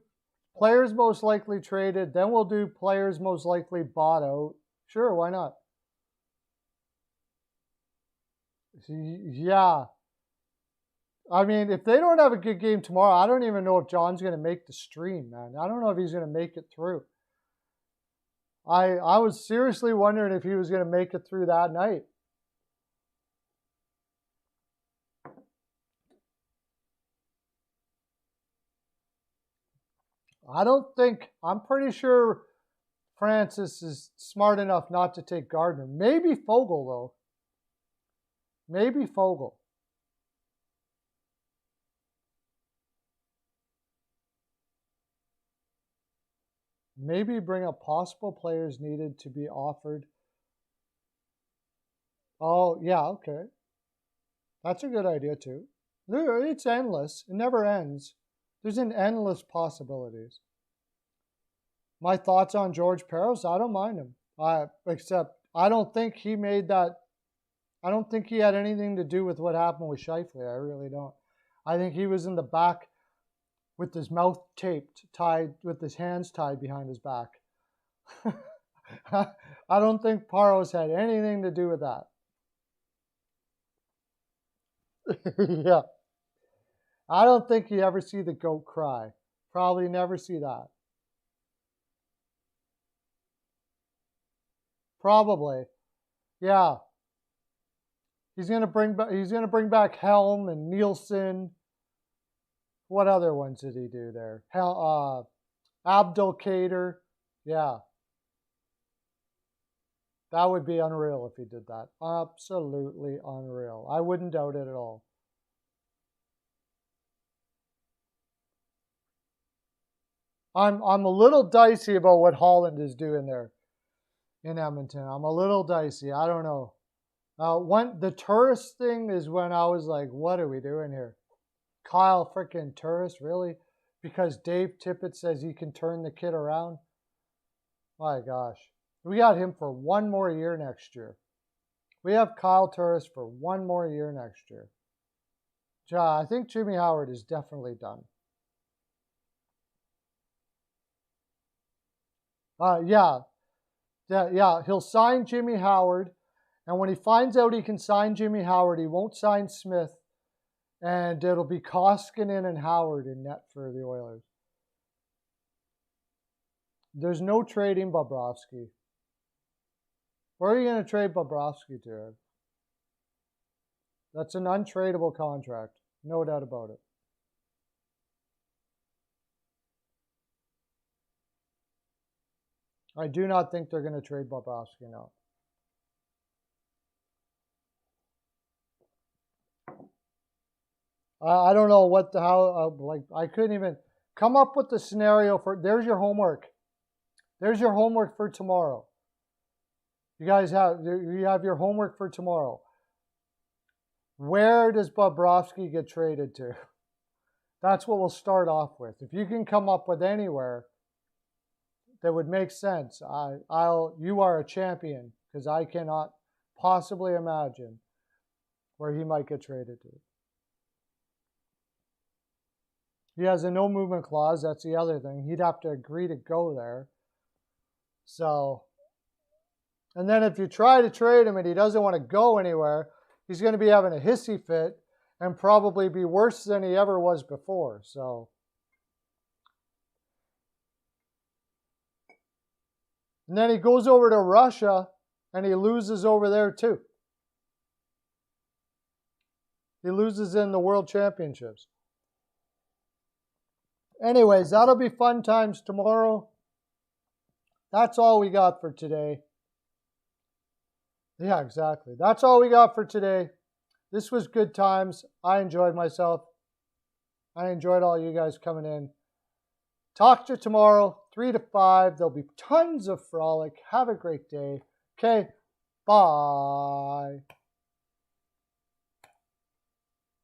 players most likely traded, then we'll do players most likely bought out. Sure, why not? Yeah. I mean, if they don't have a good game tomorrow, I don't even know if John's going to make the stream, man. I don't know if he's going to make it through. I was seriously wondering if he was going to make it through that night. I'm pretty sure Francis is smart enough not to take Gardner. Maybe Fogle, though. Maybe Fogle. Maybe bring up possible players needed to be offered. Oh, yeah, okay. That's a good idea, too. It's endless. It never ends. There's an endless possibilities. My thoughts on George Peros, I don't mind him. Except I don't think he made that. I don't think he had anything to do with what happened with Scheifele. I really don't. I think he was in the back with his mouth taped, tied, with his hands tied behind his back. I don't think Peros had anything to do with that. Yeah. I don't think you ever see the goat cry. Probably never see that. Probably. Yeah. He's gonna bring back Helm and Nielsen. What other ones did he do there? Abdelkader. Yeah. That would be unreal if he did that. Absolutely unreal. I wouldn't doubt it at all. I'm a little dicey about what Holland is doing there in Edmonton. I'm a little dicey. I don't know. When the tourist thing is when I was like, what are we doing here? Kyle freaking Turris, really? Because Dave Tippett says he can turn the kid around? My gosh. We got him for one more year next year. We have Kyle Turris for one more year next year. I think Jimmy Howard is definitely done. Yeah, he'll sign Jimmy Howard, and when he finds out he can sign Jimmy Howard, he won't sign Smith, and it'll be Koskinen and Howard in net for the Oilers. There's no trading Bobrovsky. Where are you going to trade Bobrovsky to? That's an untradeable contract, no doubt about it. I do not think they're going to trade Bobrovsky now. I don't know I couldn't even come up with the scenario for. There's your homework. There's your homework for tomorrow. You guys have your homework for tomorrow. Where does Bobrovsky get traded to? That's what we'll start off with. If you can come up with anywhere that would make sense, you are a champion, because I cannot possibly imagine where he might get traded to. He has a no movement clause. That's the other thing. He'd have to agree to go there. So, and then if you try to trade him and he doesn't want to go anywhere, he's going to be having a hissy fit and probably be worse than he ever was before. So, and then he goes over to Russia and he loses over there too. He loses in the World Championships. Anyways, that'll be fun times tomorrow. That's all we got for today. Yeah, exactly. That's all we got for today. This was good times. I enjoyed myself. I enjoyed all you guys coming in. Talk to you tomorrow, 3 to 5. There'll be tons of frolic. Have a great day. Okay, bye.